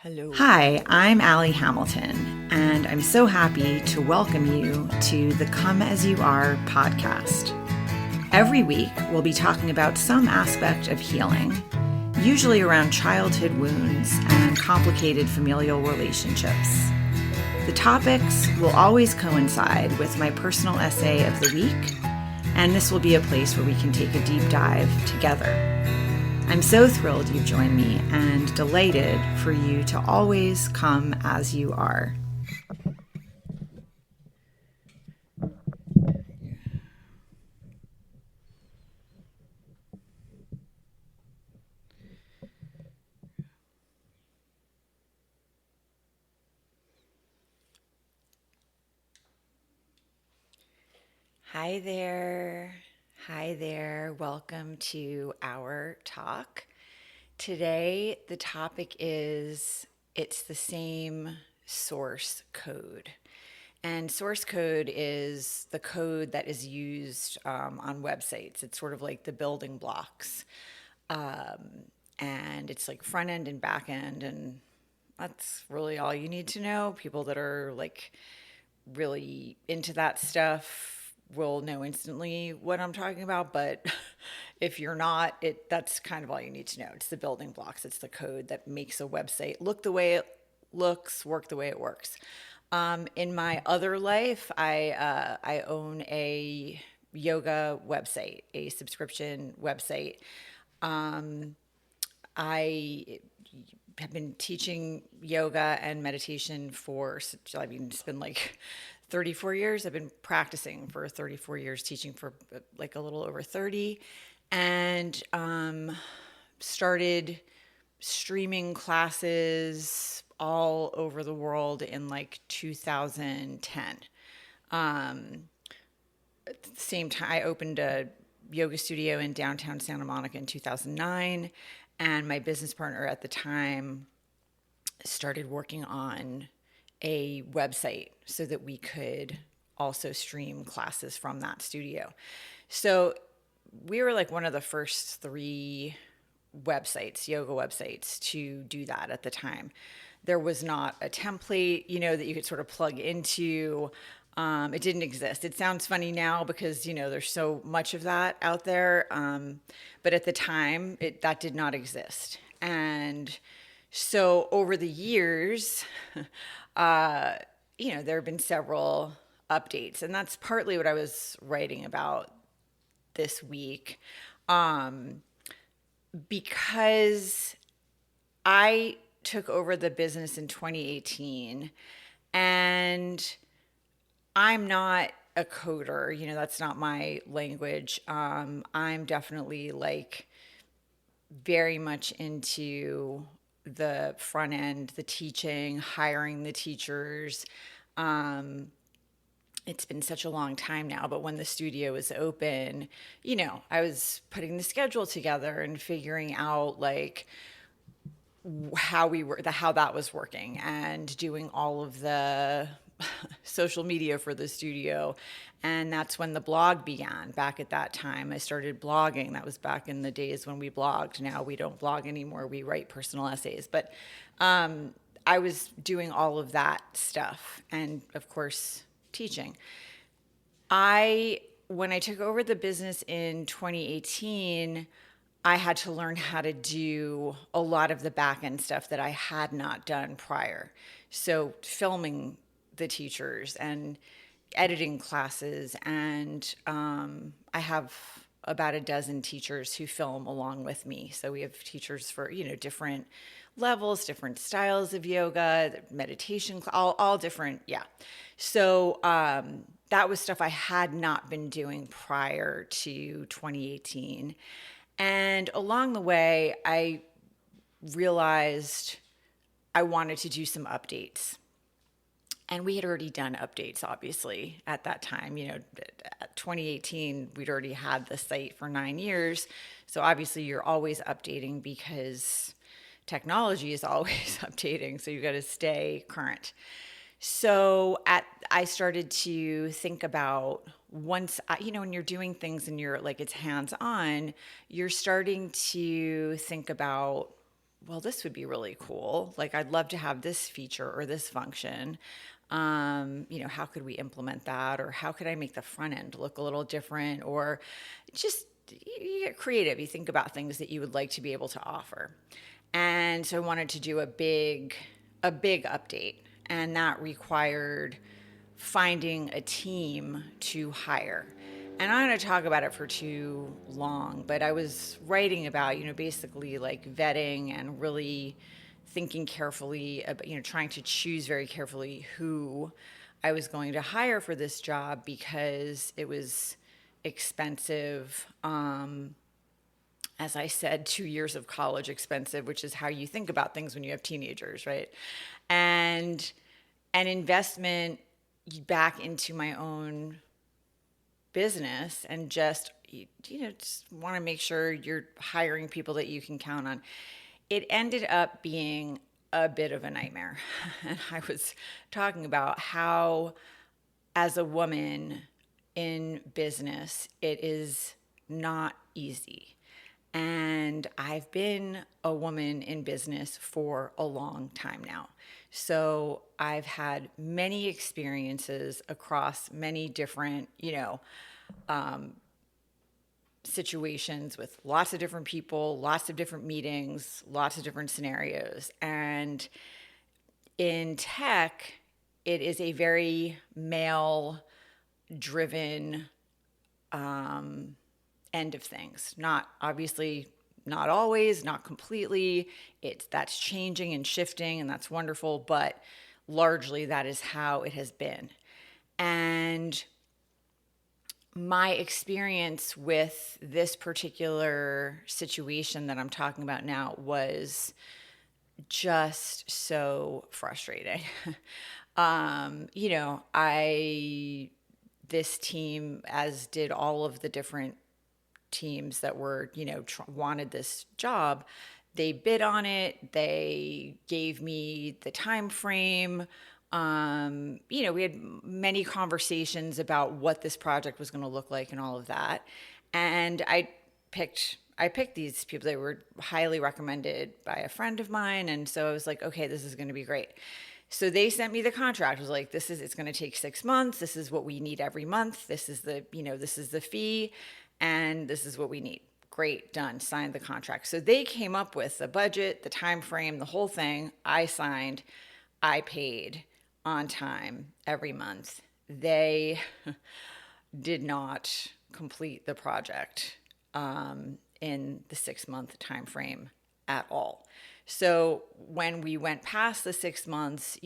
Hello. Hi, I'm Allie Hamilton, and I'm so happy to welcome you to the Come As You Are podcast. Every week, we'll be talking about some aspect of healing, usually around childhood wounds and complicated familial relationships. The topics will always coincide with my personal essay of the week, and this will be a place where we can take a deep dive together. I'm so thrilled you've joined me and delighted for you to always come as you are. Hi there. Hi there. Welcome to our talk. Today, the topic is it's the same source code. And source code is the code that is used on websites. It's sort of like the building blocks. And it's like front end and back end. And that's really all you need to know. People that are like really into that stuff will know instantly what I'm talking about, but if you're not, that's kind of all you need to know. It's the building blocks. It's the code that makes a website look the way it looks, work the way it works. In my other life, I own a yoga website, a subscription website. I have been teaching yoga and meditation it's been like 34 years. I've been practicing for 34 years, teaching for like a little over 30, and started streaming classes all over the world in like 2010. At the same time, I opened a yoga studio in downtown Santa Monica in 2009, and my business partner at the time started working on a website so that we could also stream classes from that studio. So we were like one of the first three websites, yoga websites, to do that at the time. There was not a template, that you could sort of plug into. It didn't exist. It sounds funny now because, there's so much of that out there. But at the time, that did not exist. And so over the years, there have been several updates. And that's partly what I was writing about this week. Because I took over the business in 2018, and I'm not a coder, that's not my language. I'm definitely like very much into the front end, the teaching, hiring the teachers. It's been such a long time now, but when the studio was open, I was putting the schedule together and figuring out like how that was working, and doing all of the social media for the studio. And that's when the blog began. Back at that time, I started blogging. That was back in the days when we blogged. Now we don't blog anymore. We write personal essays. But I was doing all of that stuff, and of course, teaching. When I took over the business in 2018, I had to learn how to do a lot of the back end stuff that I had not done prior. So filming the teachers and editing classes, and I have about a dozen teachers who film along with me. So we have teachers for different levels, different styles of yoga, meditation, all different. Yeah. So that was stuff I had not been doing prior to 2018. And along the way, I realized I wanted to do some updates. And we had already done updates, obviously, at that time. 2018, we'd already had the site for 9 years. So obviously, you're always updating because technology is always updating. So you got to stay current. So I started to think about when you're doing things and you're like, it's hands on, you're starting to think about well, this would be really cool. Like, I'd love to have this feature or this function. How could we implement that? Or how could I make the front end look a little different? Or just, you get creative. You think about things that you would like to be able to offer. And so I wanted to do a big update. And that required finding a team to hire. And I'm not going to talk about it for too long, but I was writing about, basically like vetting and really thinking carefully about, trying to choose very carefully who I was going to hire for this job because it was expensive. As I said, 2 years of college expensive, which is how you think about things when you have teenagers, right? And an investment back into my own business, and just want to make sure you're hiring people that you can count on. It ended up being a bit of a nightmare. And I was talking about how, as a woman in business, it is not easy. And I've been a woman in business for a long time now. So I've had many experiences across many different, situations with lots of different people, lots of different meetings, lots of different scenarios. And in tech, it is a very male driven end of things. Not obviously, not always, not completely. That's changing and shifting, and that's wonderful, but largely that is how it has been. And my experience with this particular situation that I'm talking about now was just so frustrating. This team, as did all of the different teams that were, wanted this job, they bid on it. They gave me the time frame. We had many conversations about what this project was going to look like and all of that. And I picked these people. They were highly recommended by a friend of mine. And so I was like, okay, this is going to be great. So they sent me the contract. It was like, it's going to take 6 months. This is what we need every month. This is the fee, and this is what we need. Great, done, signed the contract. So they came up with the budget, the time frame, the whole thing. I signed, I paid on time every month. They did not complete the project in the 6-month time frame at all. So when we went past the 6 months,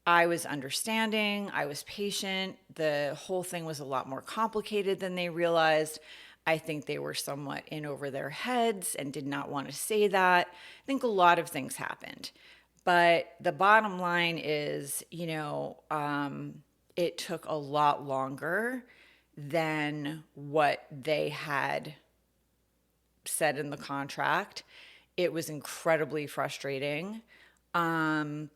I was understanding, I was patient. The whole thing was a lot more complicated than they realized. I think they were somewhat in over their heads and did not want to say that. I think a lot of things happened. But the bottom line is, it took a lot longer than what they had said in the contract. It was incredibly frustrating. The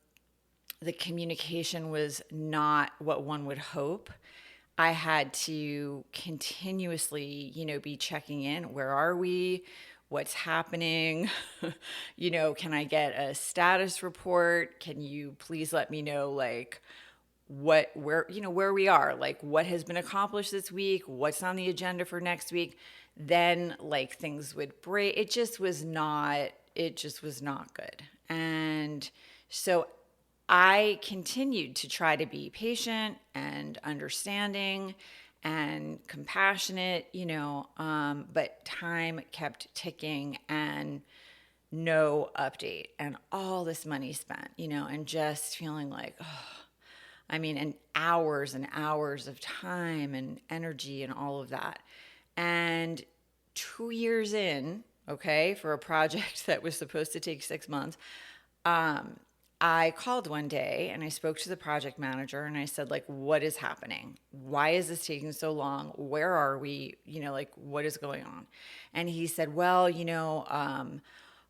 communication was not what one would hope. I had to continuously, be checking in. Where are we? What's happening? Can I get a status report? Can you please let me know, like, where we are, like what has been accomplished this week, what's on the agenda for next week. Then like things would break. It just was not good. And so I continued to try to be patient and understanding and compassionate, but time kept ticking and no update and all this money spent, and just feeling like, and hours and hours of time and energy and all of that. And 2 years in, for a project that was supposed to take 6 months, I called one day and I spoke to the project manager and I said, like, what is happening? Why is this taking so long? Where are we? What is going on? And he said, well,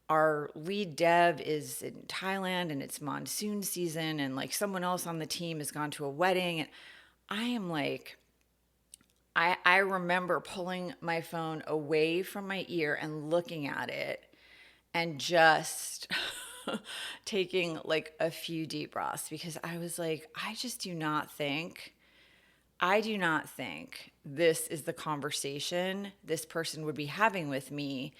our lead dev is in Thailand and it's monsoon season, and like someone else on the team has gone to a wedding. And I am like, I remember pulling my phone away from my ear and looking at it and just taking like a few deep breaths, because I was like, I do not think this is the conversation this person would be having with me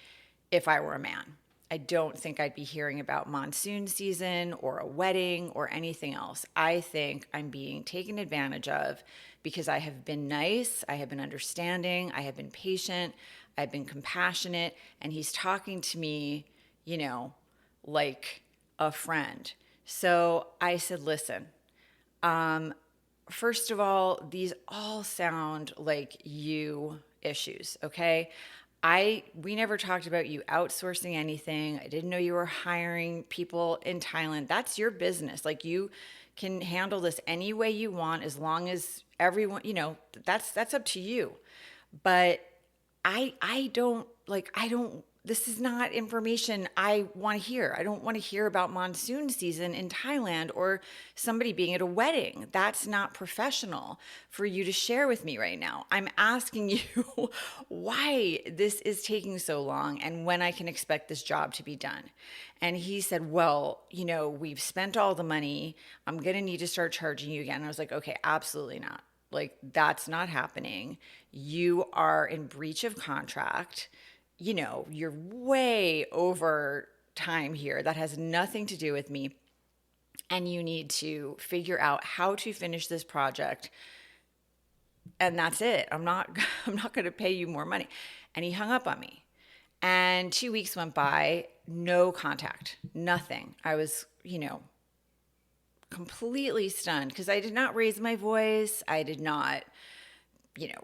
if I were a man. I don't think I'd be hearing about monsoon season or a wedding or anything else. I think I'm being taken advantage of because I have been nice, I have been understanding, I have been patient, I've been compassionate, and he's talking to me, you know, like a friend. So I said, listen, first of all, these all sound like you issues, okay? We never talked about you outsourcing anything. I didn't know you were hiring people in Thailand. That's your business. Like, you can handle this any way you want, as long as everyone, that's up to you. But I don't, this is not information I want to hear. I don't want to hear about monsoon season in Thailand or somebody being at a wedding. That's not professional for you to share with me right now. I'm asking you why this is taking so long and when I can expect this job to be done. And he said, well, we've spent all the money. I'm going to need to start charging you again. And I was like, okay, absolutely not. Like, that's not happening. You are in breach of contract. You're way over time here. That has nothing to do with me. And you need to figure out how to finish this project. And that's it. I'm not going to pay you more money. And he hung up on me. And 2 weeks went by, no contact, nothing. I was, completely stunned because I did not raise my voice. I did not,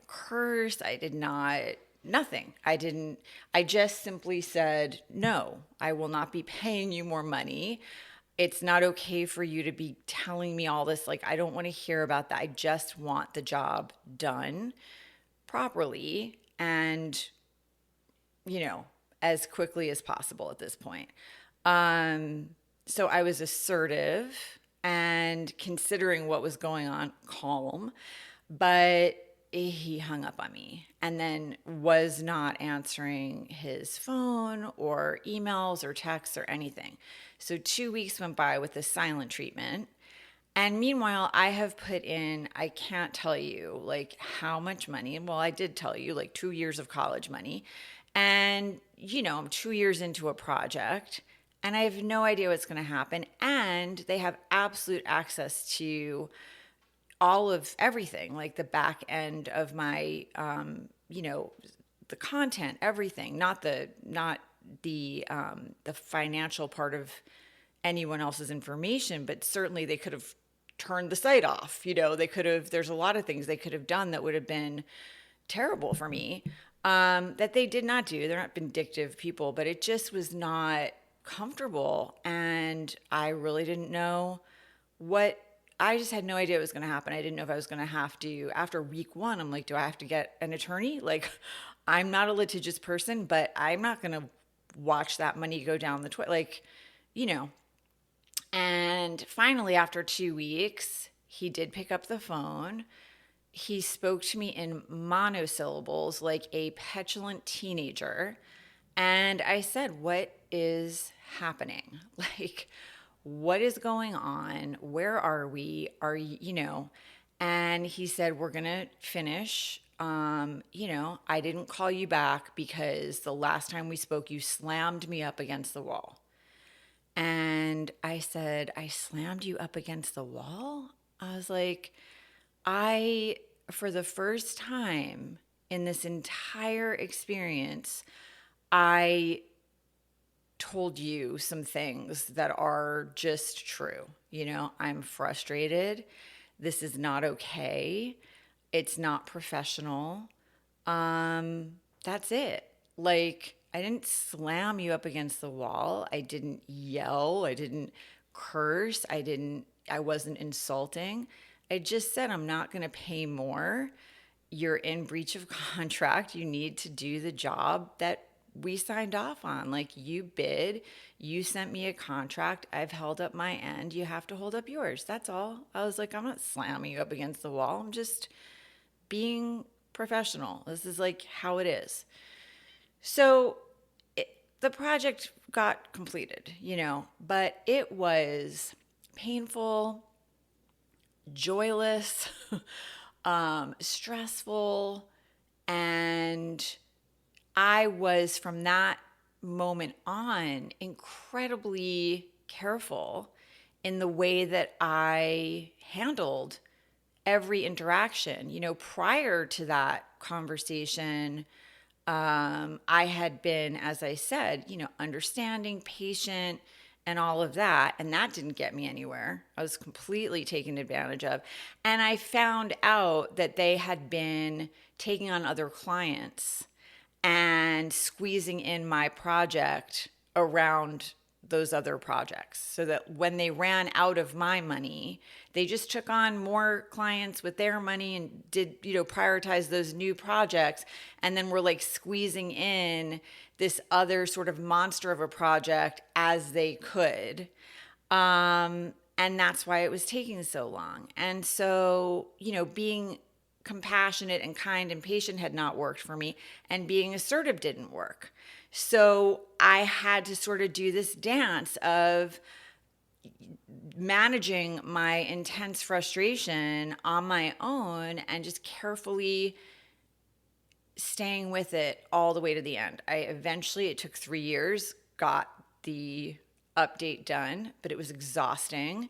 curse. I did not, nothing. I just simply said, no, I will not be paying you more money. It's not okay for you to be telling me all this. Like, I don't want to hear about that. I just want the job done properly and, as quickly as possible at this point. So I was assertive and, considering what was going on, calm, but he hung up on me and then was not answering his phone or emails or texts or anything. So 2 weeks went by with the silent treatment. And meanwhile, I have put in, I can't tell you like how much money. Well, I did tell you, like 2 years of college money. And, I'm 2 years into a project and I have no idea what's going to happen. And they have absolute access to all of everything, like the back end of my, the content, everything, not the financial part of anyone else's information, but certainly they could have turned the site off. There's a lot of things they could have done that would have been terrible for me, that they did not do. They're not vindictive people, but it just was not comfortable. And I really didn't know I just had no idea what was going to happen. I didn't know if I was going to have to, after week one, I'm like, do I have to get an attorney? Like, I'm not a litigious person, but I'm not going to watch that money go down the toilet. Like, And finally, after 2 weeks, he did pick up the phone. He spoke to me in monosyllables like a petulant teenager. And I said, what is happening? Like, what is going on? Where are we? And he said, we're going to finish. I didn't call you back because the last time we spoke, you slammed me up against the wall. And I said, I slammed you up against the wall? I was like, for the first time in this entire experience, I told you some things that are just true. I'm frustrated. This is not okay. It's not professional. That's it. Like, I didn't slam you up against the wall. I didn't yell. I didn't curse. I wasn't insulting. I just said, I'm not going to pay more. You're in breach of contract. You need to do the job that we signed off on. Like, you bid, you sent me a contract. I've held up my end. You have to hold up yours. That's all. I was like, I'm not slamming you up against the wall. I'm just being professional. This is like how it is. So the project got completed, but it was painful, joyless, stressful, and I was from that moment on incredibly careful in the way that I handled every interaction. Prior to that conversation, I had been, as I said, understanding, patient, and all of that. And that didn't get me anywhere. I was completely taken advantage of. And I found out that they had been taking on other clients and squeezing in my project around those other projects, so that when they ran out of my money, they just took on more clients with their money and did, prioritize those new projects. And then we're like squeezing in this other sort of monster of a project as they could. And that's why it was taking so long. And so, being compassionate and kind and patient had not worked for me, and being assertive didn't work. So I had to sort of do this dance of managing my intense frustration on my own and just carefully staying with it all the way to the end. It took 3 years, got the update done, but it was exhausting.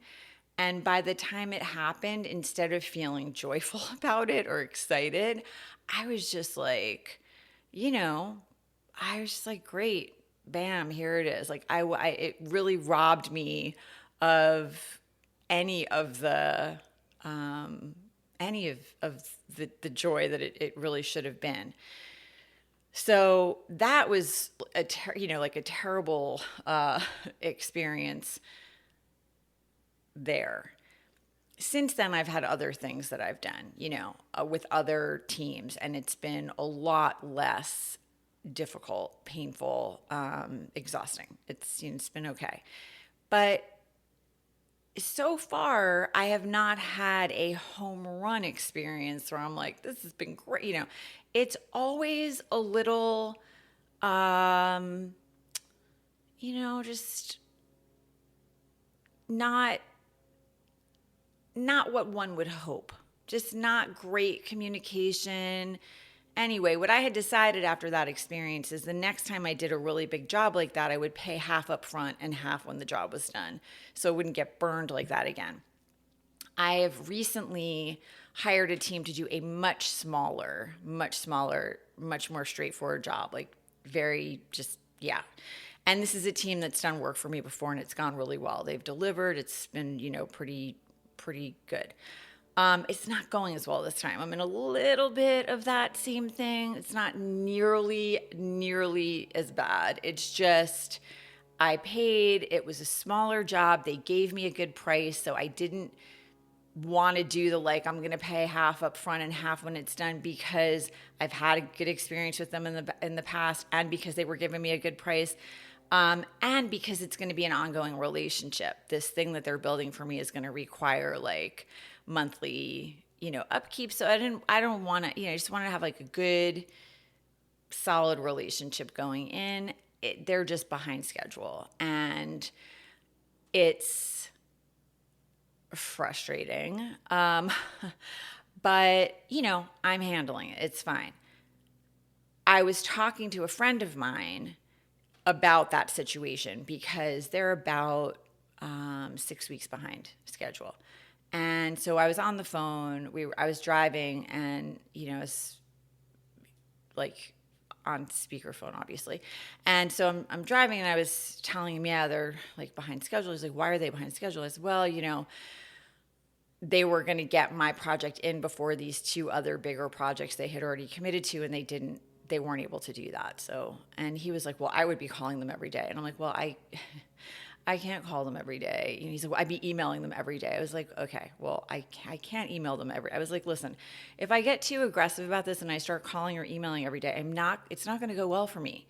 And by the time it happened, instead of feeling joyful about it or excited, I was just like, great, bam, here it is. Like it really robbed me of any of the the joy that it really should have been. So that was a terrible experience there. Since then, I've had other things that I've done, with other teams, and it's been a lot less difficult, painful, exhausting. It's been okay. But so far, I have not had a home run experience where I'm like, this has been great. It's always a little, just not what one would hope. Just not great communication. Anyway, what I had decided after that experience is the next time I did a really big job like that, I would pay half up front and half when the job was done, so it wouldn't get burned like that again. I have recently hired a team to do a much smaller, much more straightforward job, like very just, yeah. And this is a team that's done work for me before, and it's gone really well. They've delivered. It's been, pretty good. It's not going as well this time. I'm in a little bit of that same thing. It's not nearly as bad. It's just, I paid. It was a smaller job. They gave me a good price, so I didn't want to do the I'm going to pay half up front and half when it's done, because I've had a good experience with them in the past, and because they were giving me a good price. And because it's going to be an ongoing relationship. This thing that they're building for me is going to require monthly, upkeep. So I don't want to, I just want to have a good, solid relationship going in. They're just behind schedule, and it's frustrating. But I'm handling it. It's fine. I was talking to a friend of mine about that situation, because they're about 6 weeks behind schedule. And so I was on the phone. I was driving, and it's on speakerphone, obviously. And so I'm driving, and I was telling him, yeah, they're behind schedule. He's like, why are they behind schedule? I said, well, they were going to get my project in before these two other bigger projects they had already committed to, and they weren't able to do that. So, and he was like, well, I would be calling them every day. And I'm like, well, I can't call them every day. And he said, well, I'd be emailing them every day. I was like, okay, well, I can't email them I was like, listen, if I get too aggressive about this and I start calling or emailing every day, it's not going to go well for me.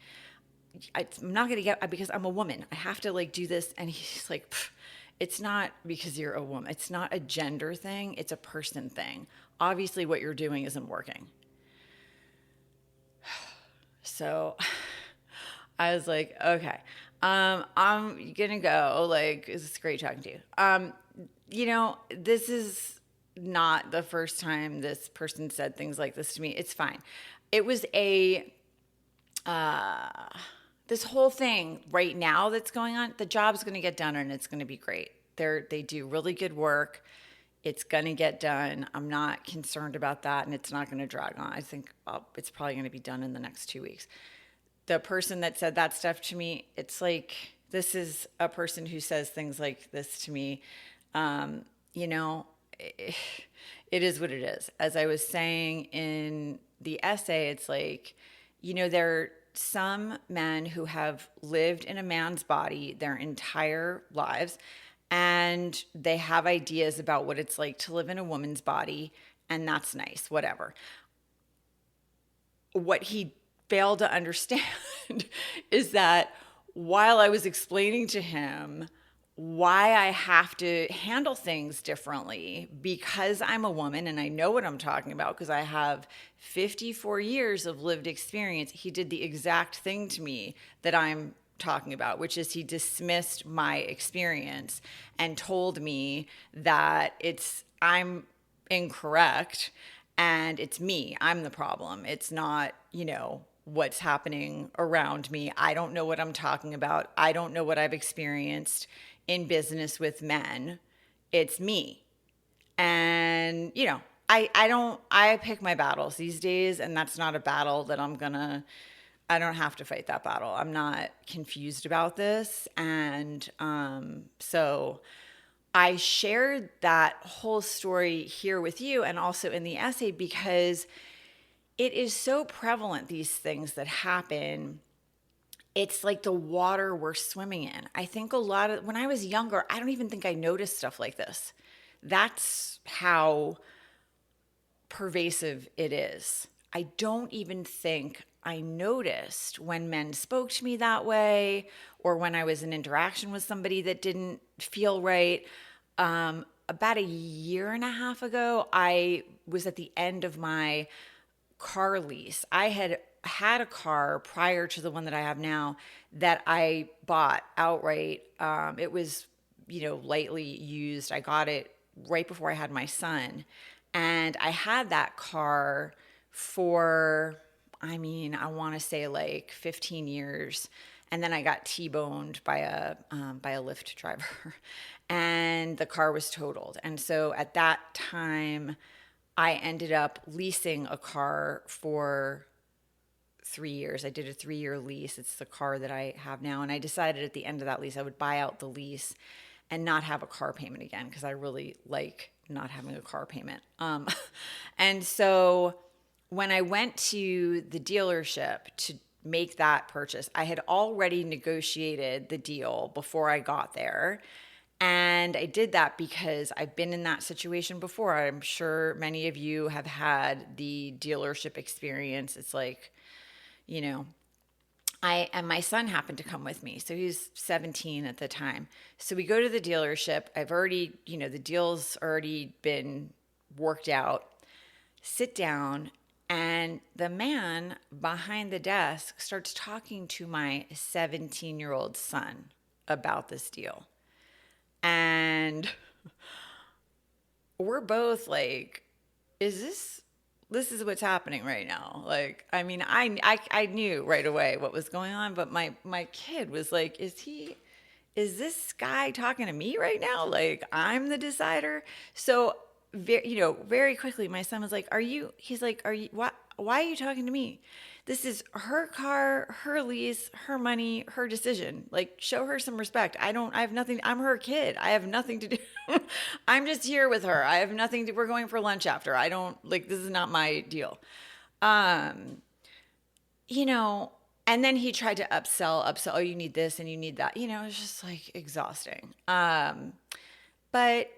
I'm not going to because I'm a woman. I have to do this. And he's like, it's not because you're a woman. It's not a gender thing. It's a person thing. Obviously what you're doing isn't working. So I was like, okay, I'm gonna go. Like, it's great talking to you. This is not the first time this person said things like this to me. It's fine. It was uh, this whole thing right now that's going on. The job's gonna get done and it's gonna be great. They do really good work. It's going to get done. I'm not concerned about that, and it's not going to drag on. I think it's probably going to be done in the next 2 weeks. The person that said that stuff to me, it's like, this is a person who says things like this to me. Um, you know, it, it is what it is. As I was saying in the essay, it's like, there are some men who have lived in a man's body their entire lives, and they have ideas about what it's like to live in a woman's body, and that's nice, whatever. What he failed to understand is that while I was explaining to him why I have to handle things differently because I'm a woman and I know what I'm talking about because I have 54 years of lived experience, he did the exact thing to me that I'm talking about, which is he dismissed my experience and told me that I'm incorrect and it's me, I'm the problem. It's not, what's happening around me. I don't know what I'm talking about. I don't know what I've experienced in business with men. It's me. And, I pick my battles these days, and that's not a battle that I don't have to fight that battle. I'm not confused about this. And so I shared that whole story here with you and also in the essay because it is so prevalent, these things that happen. It's like the water we're swimming in. I think when I was younger, I don't even think I noticed stuff like this. That's how pervasive it is. I don't even think I noticed when men spoke to me that way or when I was in interaction with somebody that didn't feel right. About a year and a half ago, I was at the end of my car lease. I had a car prior to the one that I have now that I bought outright. It was, lightly used. I got it right before I had my son. And I had that car for, I want to say like 15 years. And then I got T-boned by a Lyft driver and the car was totaled. And so at that time, I ended up leasing a car for 3 years. I did a 3-year lease. It's the car that I have now. And I decided at the end of that lease, I would buy out the lease and not have a car payment again because I really like not having a car payment. And so when I went to the dealership to make that purchase, I had already negotiated the deal before I got there. And I did that because I've been in that situation before. I'm sure many of you have had the dealership experience. It's like, and my son happened to come with me. So he was 17 at the time. So we go to the dealership. I've already, the deal's already been worked out. Sit down, and the man behind the desk starts talking to my 17-year-old son about this deal. And we're both like, this is what's happening right now. Like, I knew right away what was going on, but my kid was like, is this guy talking to me right now? Like, I'm the decider. So, very quickly, my son was like, why are you talking to me? This is her car, her lease, her money, her decision. Like, show her some respect. I have nothing. I'm her kid. I have nothing to do. I'm just here with her. I have nothing to, we're going for lunch after. This is not my deal. And then he tried to upsell. Oh, you need this and you need that. It's just like exhausting. But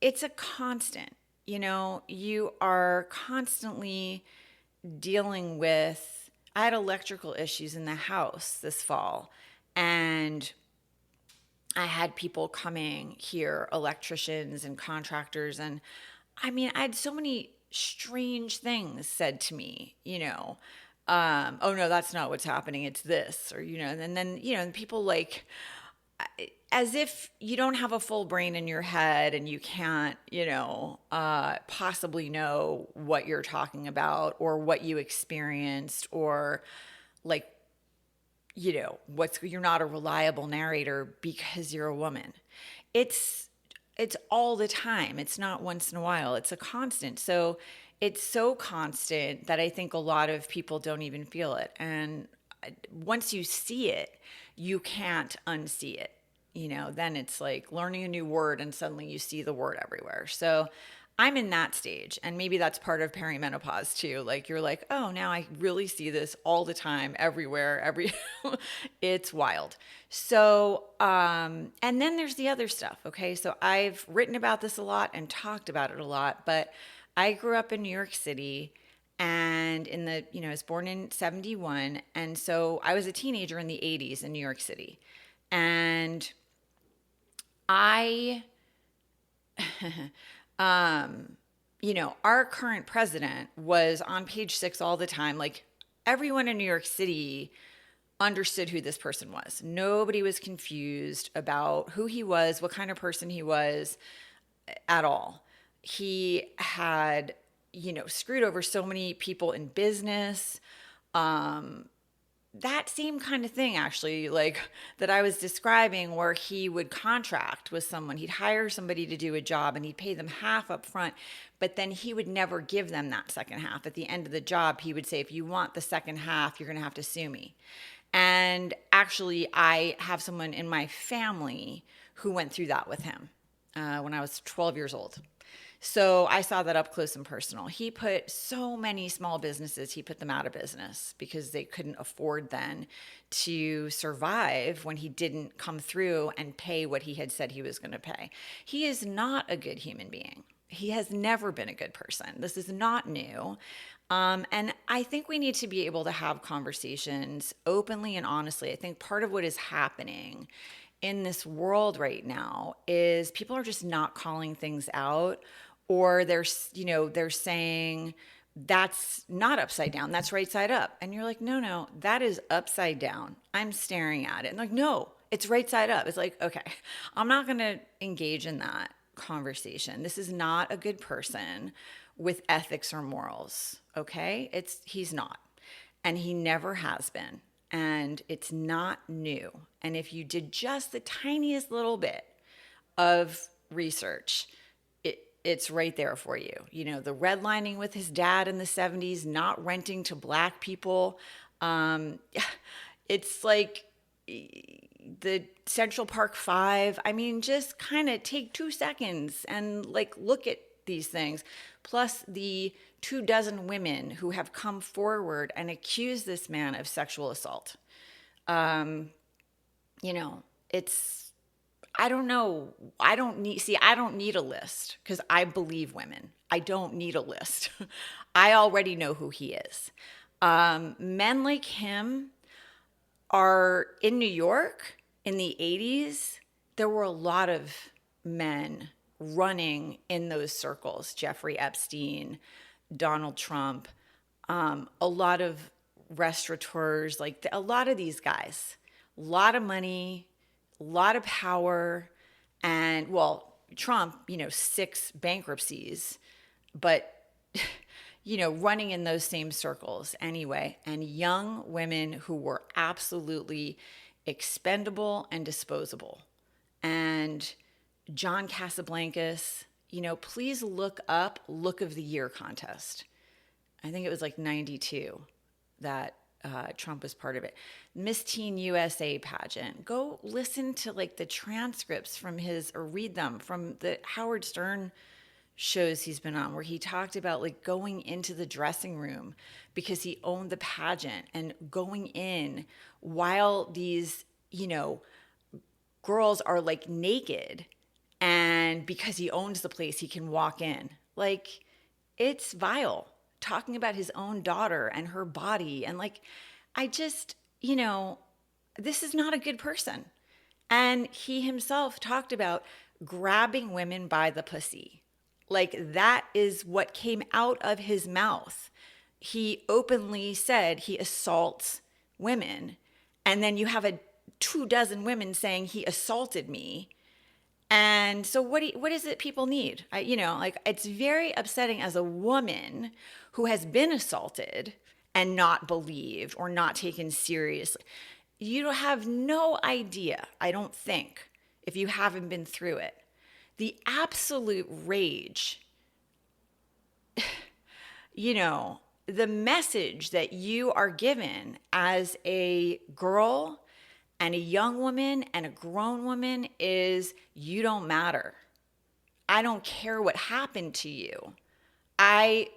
it's a constant, you are constantly dealing with, I had electrical issues in the house this fall, and I had people coming here, electricians and contractors. And I had so many strange things said to me, Oh no, that's not what's happening. It's this, or, and then, people like, as if you don't have a full brain in your head and you can't, possibly know what you're talking about or what you experienced, or like, you're not a reliable narrator because you're a woman. It's it's all the time. It's not once in a while. It's a constant. So it's so constant that I think a lot of people don't even feel it. And once you see it, you can't unsee it. Then it's like learning a new word and suddenly you see the word everywhere. So I'm in that stage. And maybe that's part of perimenopause too. Like you're like, oh, now I really see this all the time, everywhere, it's wild. So, and then there's the other stuff. Okay. So I've written about this a lot and talked about it a lot, but I grew up in New York City, and I was born in 71. And so I was a teenager in the 80s in New York City. And I, our current president was on page 6 all the time. Like everyone in New York City understood who this person was. Nobody was confused about who he was, what kind of person he was at all. He had, screwed over so many people in business. That same kind of thing, actually, like that I was describing, where he would contract with someone. He'd hire somebody to do a job and he'd pay them half up front, but then he would never give them that second half. At the end of the job, he would say, if you want the second half, you're going to have to sue me. And actually, I have someone in my family who went through that with him when I was 12 years old. So I saw that up close and personal. He put so many small businesses, he put them out of business because they couldn't afford then to survive when he didn't come through and pay what he had said he was going to pay. He is not a good human being. He has never been a good person. This is not new. And I think we need to be able to have conversations openly and honestly. I think part of what is happening in this world right now is people are just not calling things out, or they're saying that's not upside down, that's right side up. And you're like, no, that is upside down. I'm staring at it. And like, no, it's right side up. It's like, okay, I'm not going to engage in that conversation. This is not a good person with ethics or morals. Okay. He's not, and he never has been. And it's not new. And if you did just the tiniest little bit of research, it's right there for you. The redlining with his dad in the 70s, not renting to Black people. It's like the Central Park 5. I mean, just kind of take 2 seconds and like look at these things. Plus the 24 women who have come forward and accused this man of sexual assault. I don't know. I don't need a list because I believe women. I don't need a list. I already know who he is. Men like him are in New York in the 80s. There were a lot of men running in those circles. Jeffrey Epstein, Donald Trump, a lot of restaurateurs, like a lot of these guys, a lot of money, a lot of power, and Trump, 6 bankruptcies, but running in those same circles anyway, and young women who were absolutely expendable and disposable. And John Casablancas, please look up Look of the Year contest. I think it was like 92 that Trump was part of it. Miss Teen USA pageant. Go listen to like the transcripts from or read them from the Howard Stern shows he's been on, where he talked about like going into the dressing room because he owned the pageant, and going in while these, girls are like naked, and because he owns the place, he can walk in. Like, it's vile. Talking about his own daughter and her body. And like, I just, this is not a good person. And he himself talked about grabbing women by the pussy. Like, that is what came out of his mouth. he openly said he assaults women. And then you have 24 women saying he assaulted me. And so what is it people need? Like, it's very upsetting as a woman who has been assaulted and not believed or not taken seriously. You have no idea, I don't think, if you haven't been through it, the absolute rage, the message that you are given as a girl and a young woman and a grown woman is, you don't matter. I don't care what happened to you. I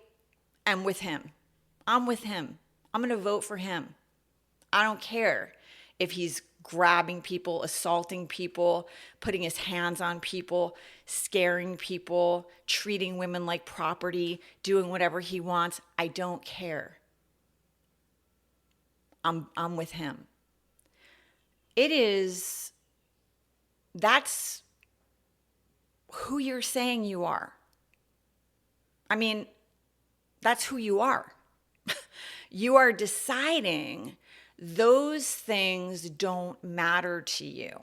am with him. I'm with him. I'm going to vote for him. I don't care if he's grabbing people, assaulting people, putting his hands on people, scaring people, treating women like property, doing whatever he wants. I don't care. I'm with him. That's who you're saying you are. I mean, that's who you are. You are deciding those things don't matter to you.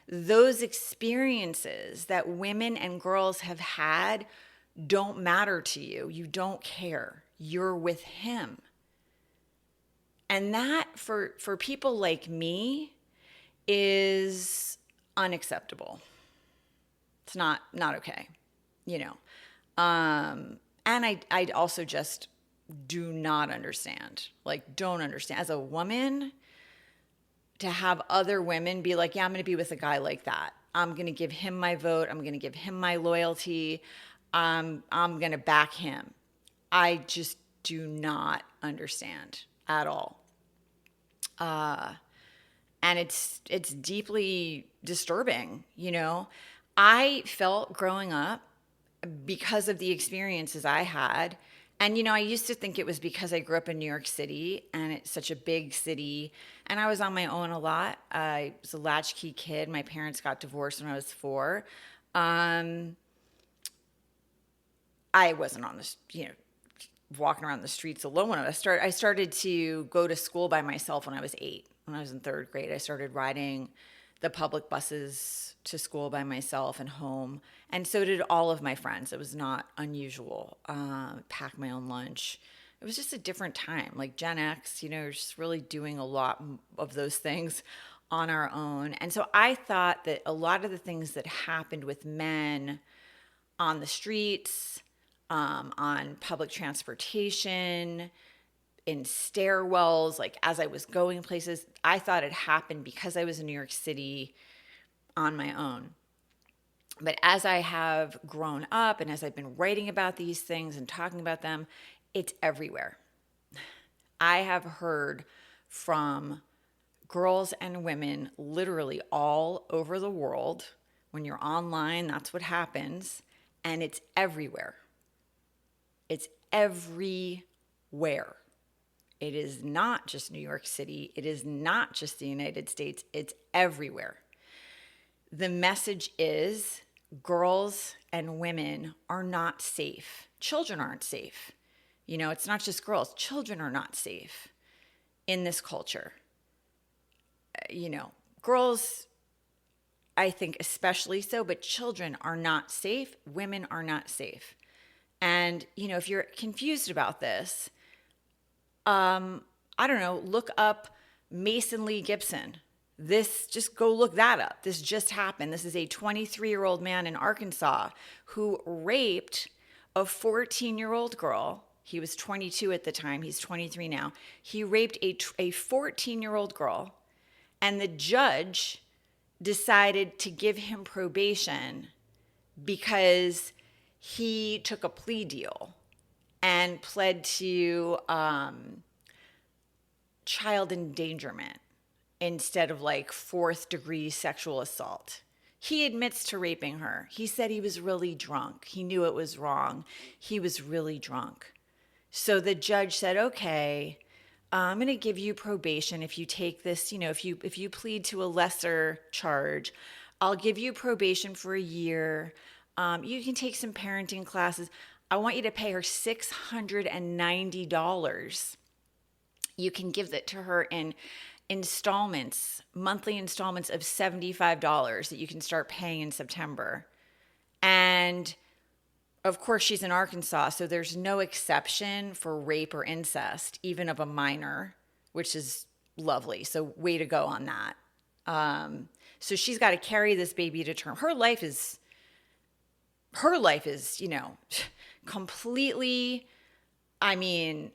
Those experiences that women and girls have had don't matter to you. You don't care. You're with him. And that, for people like me, is unacceptable. It's not okay, And I also just do not understand, don't understand. As a woman, to have other women be like, yeah, I'm going to be with a guy like that. I'm going to give him my vote. I'm going to give him my loyalty. I'm going to back him. I just do not understand at all. And it's deeply disturbing, I felt growing up, because of the experiences I had. And, I used to think it was because I grew up in New York City and it's such a big city and I was on my own a lot. I was a latchkey kid. My parents got divorced when I was 4. I wasn't on this, walking around the streets alone when I started to go to school by myself when I was 8. When I was in 3rd grade, I started riding the public buses to school by myself and home. And so did all of my friends. It was not unusual. Pack my own lunch. It was just a different time. Like Gen X, just really doing a lot of those things on our own. And so I thought that a lot of the things that happened with men on the streets, on public transportation, in stairwells, as I was going places, I thought it happened because I was in New York City on my own. But as I have grown up and as I've been writing about these things and talking about them, it's everywhere. I have heard from girls and women literally all over the world. When you're online, that's what happens. And it's everywhere. It's everywhere. It is not just New York City. It is not just the United States. It's everywhere. The message is girls and women are not safe. Children aren't safe. It's not just girls. Children are not safe in this culture. Girls, I think especially so, but children are not safe. Women are not safe. And, if you're confused about this, I don't know, look up Mason Lee Gibson. Just go look that up. This just happened. This is a 23-year-old man in Arkansas who raped a 14-year-old girl. He was 22 at the time. He's 23 now. He raped a 14-year-old girl, and the judge decided to give him probation because he took a plea deal and pled to child endangerment instead of 4th-degree sexual assault. He admits to raping her. He said he was really drunk. He knew it was wrong. He was really drunk. So the judge said, okay, I'm going to give you probation if you take this, if you plead to a lesser charge, I'll give you probation for a year. You can take some parenting classes. I want you to pay her $690. You can give that to her in installments, monthly installments of $75 that you can start paying in September. And of course, she's in Arkansas, so there's no exception for rape or incest, even of a minor, which is lovely. So way to go on that. So she's got to carry this baby to term. Her life is, completely, I mean,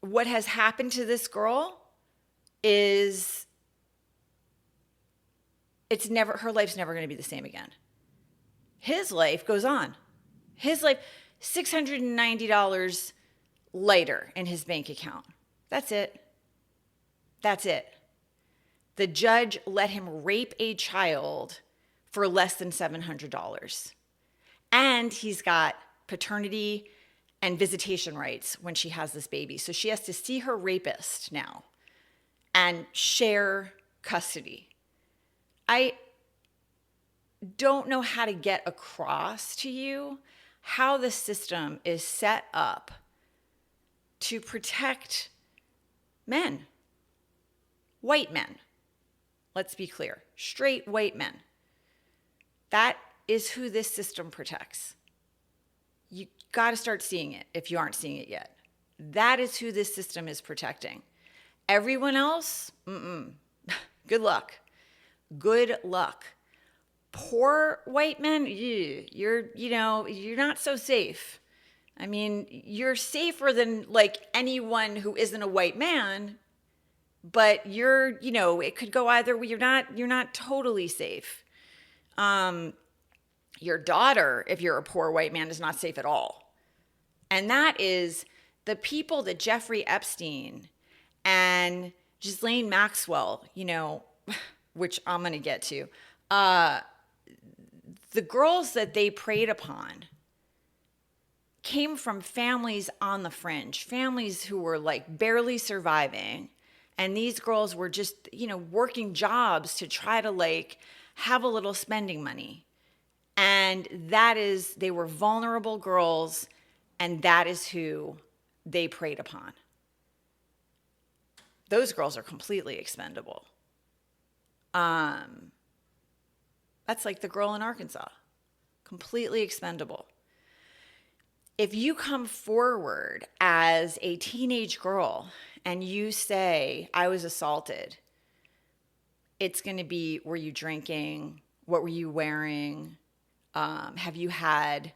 what has happened to this girl is her life's never going to be the same again. His life goes on. His life, $690 lighter in his bank account. That's it. The judge let him rape a child for less than $700. And he's got paternity and visitation rights when she has this baby. So she has to see her rapist now and share custody. I don't know how to get across to you how the system is set up to protect men, white men. Let's be clear, straight white men. That is who this system protects. You got to start seeing it if you aren't seeing it yet. That is who this system is protecting. Everyone else, good luck. Good luck. Poor white men, you're not so safe. I mean, you're safer than like anyone who isn't a white man, but it could go either way. You're not totally safe. Your daughter, if you're a poor white man, is not safe at all. And that is the people that Jeffrey Epstein and Ghislaine Maxwell, which I'm going to get to, the girls that they preyed upon came from families on the fringe, families who were like barely surviving. And these girls were just, working jobs to try to like have a little spending money. And they were vulnerable girls, and that is who they preyed upon. Those girls are completely expendable. That's like the girl in Arkansas, completely expendable. If you come forward as a teenage girl and you say, I was assaulted, it's going to be, were you drinking? What were you wearing? Have you had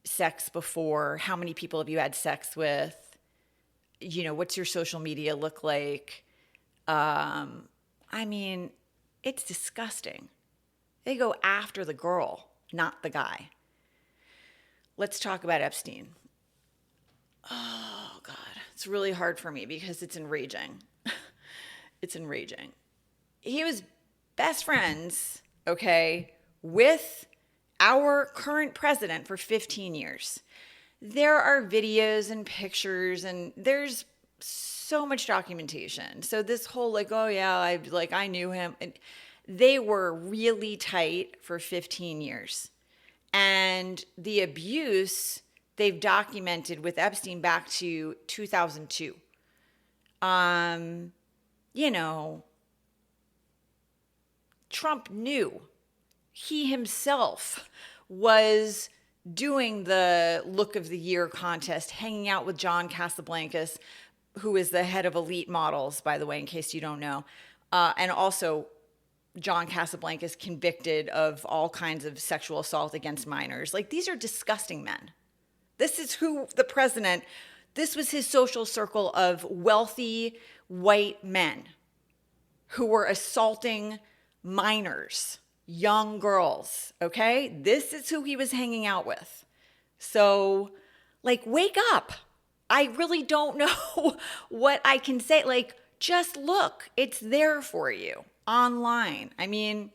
sex before? How many people have you had sex with? What's your social media look like? I mean, it's disgusting. They go after the girl, not the guy. Let's talk about Epstein. Oh, God. It's really hard for me because it's enraging. It's enraging. He was best friends, with our current president for 15 years. There are videos and pictures, and there's so much documentation. So this whole I knew him. And they were really tight for 15 years. And the abuse they've documented with Epstein back to 2002. Trump knew. He himself was doing the Look of the Year contest, hanging out with John Casablancas, who is the head of Elite Models, by the way, in case you don't know. And also John Casablancas convicted of all kinds of sexual assault against minors. Like, these are disgusting men. This is who the president, this was his social circle of wealthy white men who were assaulting minors, young girls, okay? This is who he was hanging out with. So, wake up. I really don't know what I can say. Just look. It's there for you online. I mean,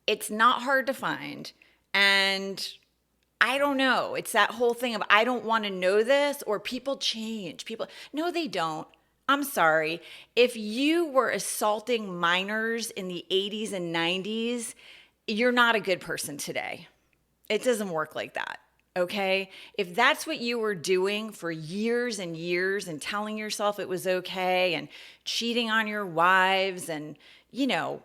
it's not hard to find. And I don't know. It's that whole thing of I don't want to know this, or people change. No, they don't. I'm sorry. If you were assaulting minors in the 80s and 90s, you're not a good person today. It doesn't work like that. Okay. If that's what you were doing for years and years and telling yourself it was okay and cheating on your wives and, you know,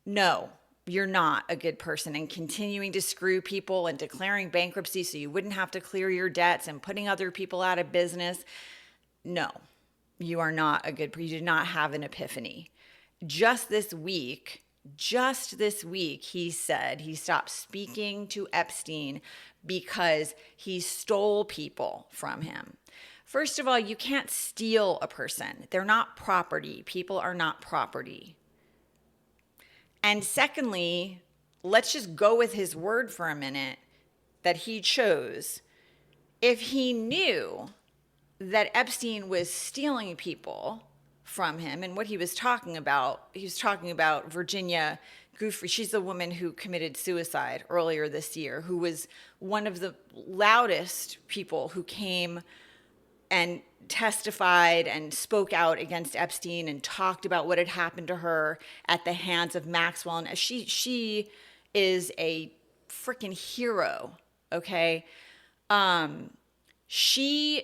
no, you're not a good person, and continuing to screw people and declaring bankruptcy so you wouldn't have to clear your debts and putting other people out of business. No, you are not a good person. You did not have an epiphany. Just this week, he said he stopped speaking to Epstein because he stole people from him. First of all, you can't steal a person. They're not property. People are not property. And secondly, let's just go with his word for a minute that he chose. If he knew that Epstein was stealing people from him, and what he was talking about Virginia Giuffre. She's the woman who committed suicide earlier this year, who was one of the loudest people who came and testified and spoke out against Epstein and talked about what had happened to her at the hands of Maxwell. And she is a freaking hero, okay? She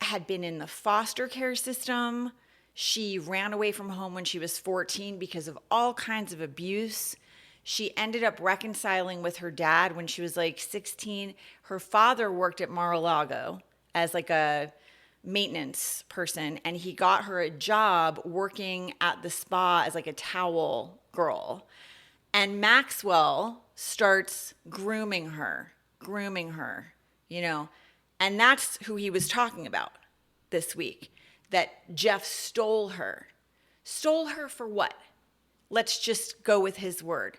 had been in the foster care system. She ran away from home when she was 14 because of all kinds of abuse. She ended up reconciling with her dad when she was like 16. Her father worked at Mar-a-Lago as like a maintenance person, and he got her a job working at the spa as like a towel girl. And Maxwell starts grooming her, you know, and that's who he was talking about this week, that Jeff stole her. Stole her for what? Let's just go with his word.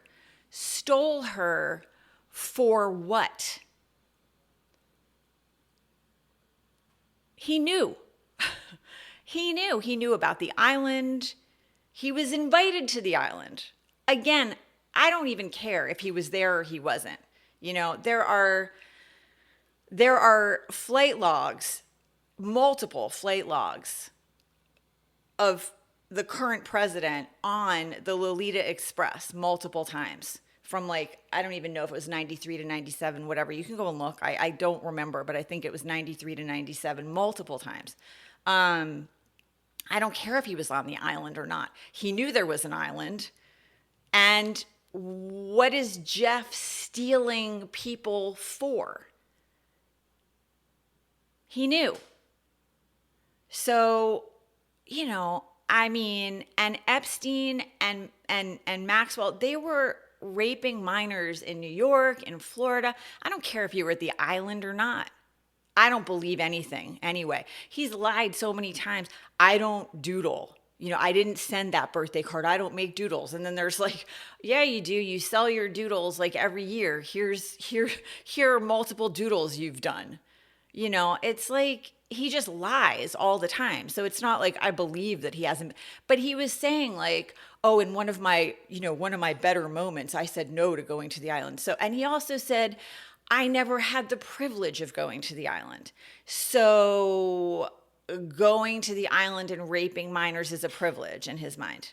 Stole her for what? He knew. He knew about the island. He was invited to the island. Again, I don't even care if he was there or he wasn't. You know, there are flight logs, multiple flight logs of the current president on the Lolita Express multiple times. From like, I don't even know if it was 93 to 97, whatever. You can go and look. I don't remember, but I think it was 93 to 97 multiple times. I don't care if he was on the island or not. He knew there was an island. And what is Jeff stealing people for? He knew. So, you know, I mean, and Epstein and Maxwell, they were raping minors in New York, in Florida. I don't care if you were at the island or not. I don't believe anything anyway. He's lied so many times. I don't doodle. You know, I didn't send that birthday card. I don't make doodles. And then there's like, yeah, you do. You sell your doodles like every year. Here are multiple doodles you've done. You know, it's like he just lies all the time. So it's not like I believe that he hasn't. But he was saying like, oh, in one of my better moments, I said no to going to the island. So, and he also said, I never had the privilege of going to the island. So going to the island and raping minors is a privilege in his mind.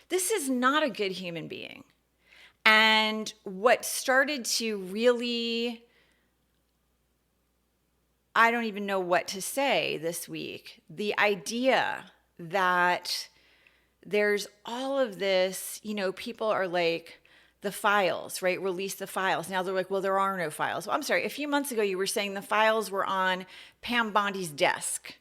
This is not a good human being. And what started to really, I don't even know what to say this week, the idea that there's all of this, you know, people are like, the files, right? Release the files. Now they're like, well, there are no files. Well, I'm sorry. A few months ago, you were saying the files were on Pam Bondi's desk.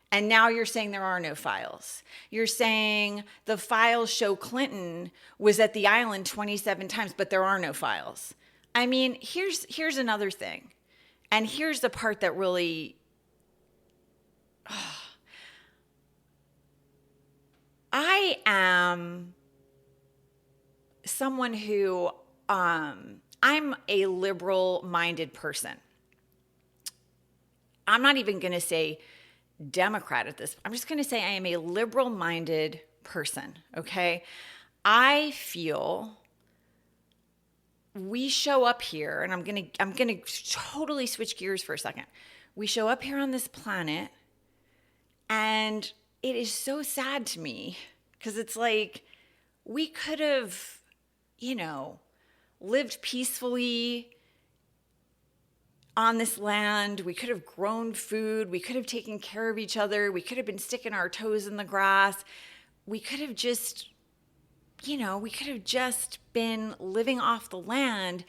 And now you're saying there are no files. You're saying the files show Clinton was at the island 27 times, but there are no files. I mean, here's another thing. And here's the part that really, I am someone who, I'm a liberal-minded person. I'm not even going to say Democrat at this. I'm just going to say I am a liberal-minded person, okay? I feel we show up here, and I'm going to totally switch gears for a second. We show up here on this planet, and it is so sad to me because it's like we could have, you know, lived peacefully on this land. We could have grown food. We could have taken care of each other. We could have been sticking our toes in the grass. We could have just, we could have just been living off the land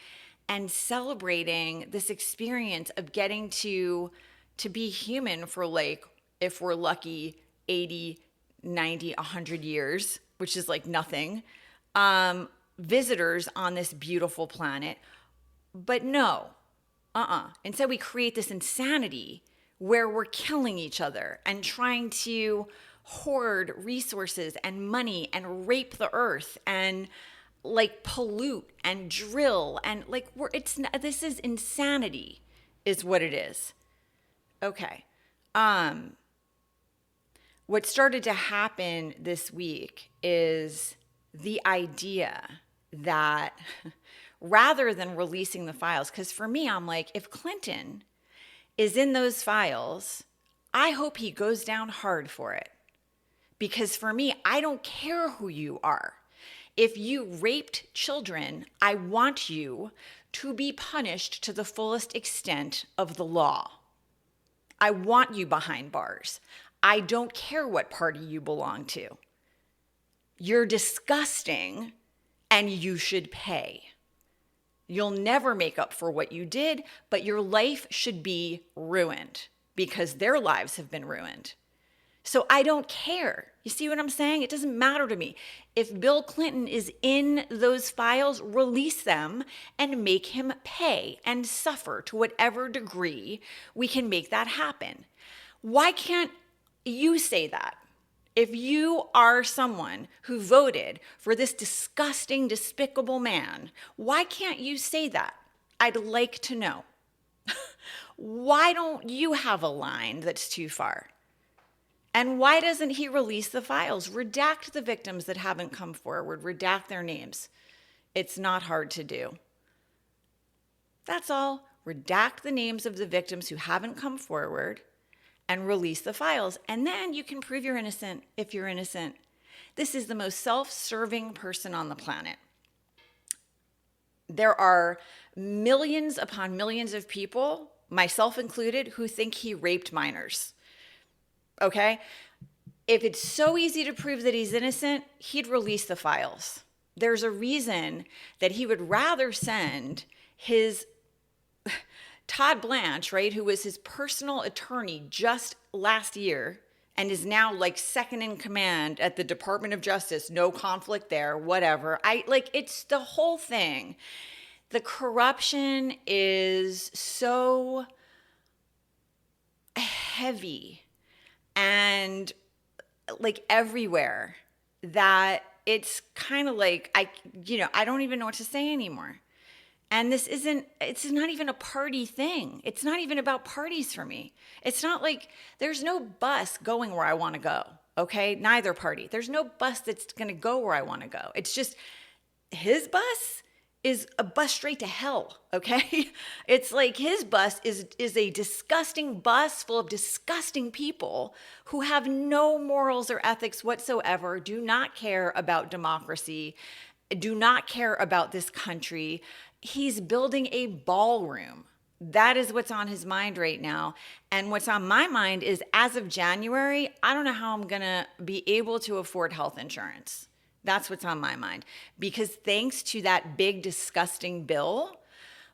and celebrating this experience of getting to be human for, like, if we're lucky, 80, 90, 100 years, which is like nothing, visitors on this beautiful planet. But no, Instead, we create this insanity where we're killing each other and trying to hoard resources and money and rape the earth and like pollute and drill and like this is insanity is what it is. Okay. What started to happen this week is the idea that rather than releasing the files, because for me, I'm like, if Clinton is in those files, I hope he goes down hard for it. Because for me, I don't care who you are. If you raped children, I want you to be punished to the fullest extent of the law. I want you behind bars. I don't care what party you belong to. You're disgusting and you should pay. You'll never make up for what you did, but your life should be ruined because their lives have been ruined. So I don't care. You see what I'm saying? It doesn't matter to me. If Bill Clinton is in those files, release them and make him pay and suffer to whatever degree we can make that happen. Why can't you say that? If you are someone who voted for this disgusting, despicable man, why can't you say that? I'd like to know. Why don't you have a line that's too far? And why doesn't he release the files? Redact the victims that haven't come forward. Redact their names. It's not hard to do. That's all. Redact the names of the victims who haven't come forward and release the files. And then you can prove you're innocent if you're innocent. This is the most self-serving person on the planet. There are millions upon millions of people, myself included, who think he raped minors. Okay? If it's so easy to prove that he's innocent, he'd release the files. There's a reason that he would rather send his Todd Blanche, right, who was his personal attorney just last year and is now like second in command at the Department of Justice, no conflict there, whatever. It's the whole thing. The corruption is so heavy and like everywhere that it's kind of like, I don't even know what to say anymore. And it's not even a party thing. It's not even about parties for me. It's not like there's no bus going where I want to go, okay? Neither party. There's no bus that's going to go where I want to go. It's just his bus is a bus straight to hell, okay? It's like his bus is a disgusting bus full of disgusting people who have no morals or ethics whatsoever, do not care about democracy, do not care about this country. He's building a ballroom. That is what's on his mind right now. And what's on my mind is, as of January, I don't know how I'm going to be able to afford health insurance. That's what's on my mind. Because thanks to that big, disgusting bill,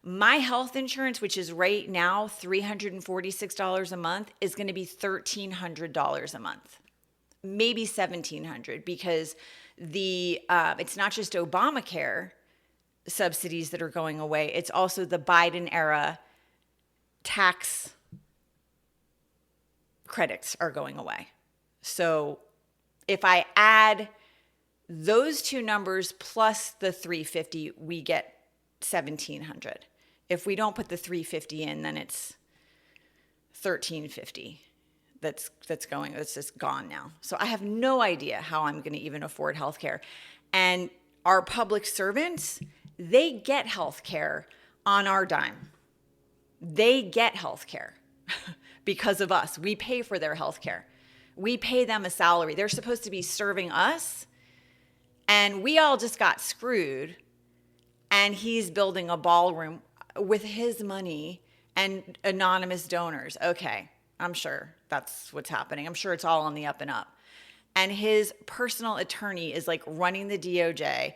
my health insurance, which is right now $346 a month, is going to be $1,300 a month. Maybe $1,700, because it's not just Obamacare subsidies that are going away. It's also the Biden era tax credits are going away. So if I add those two numbers plus the 350, we get 1,700. If we don't put the 350 in, then it's 1,350. That's just gone now. So I have no idea how I'm going to even afford healthcare. And our public servants, they get healthcare on our dime. They get healthcare because of us. We pay for their healthcare. We pay them a salary. They're supposed to be serving us, and we all just got screwed. And he's building a ballroom with his money and anonymous donors. Okay, I'm sure that's what's happening. I'm sure it's all on the up and up. And his personal attorney is like running the DOJ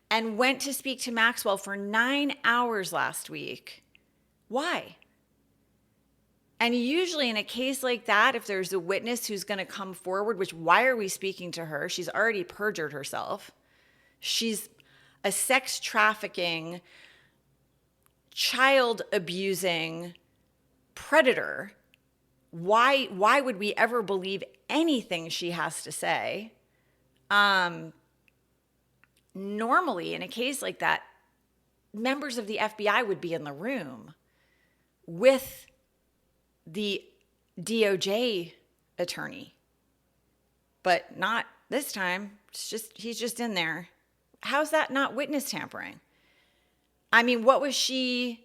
and went to speak to Maxwell for 9 hours last week. Why? And usually in a case like that, if there's a witness who's going to come forward, which why are we speaking to her? She's already perjured herself. She's a sex trafficking, child abusing predator. Why would we ever believe anything she has to say? Normally in a case like that, members of the FBI would be in the room with the DOJ attorney, but not this time. He's just in there. How's that not witness tampering? I mean, what was she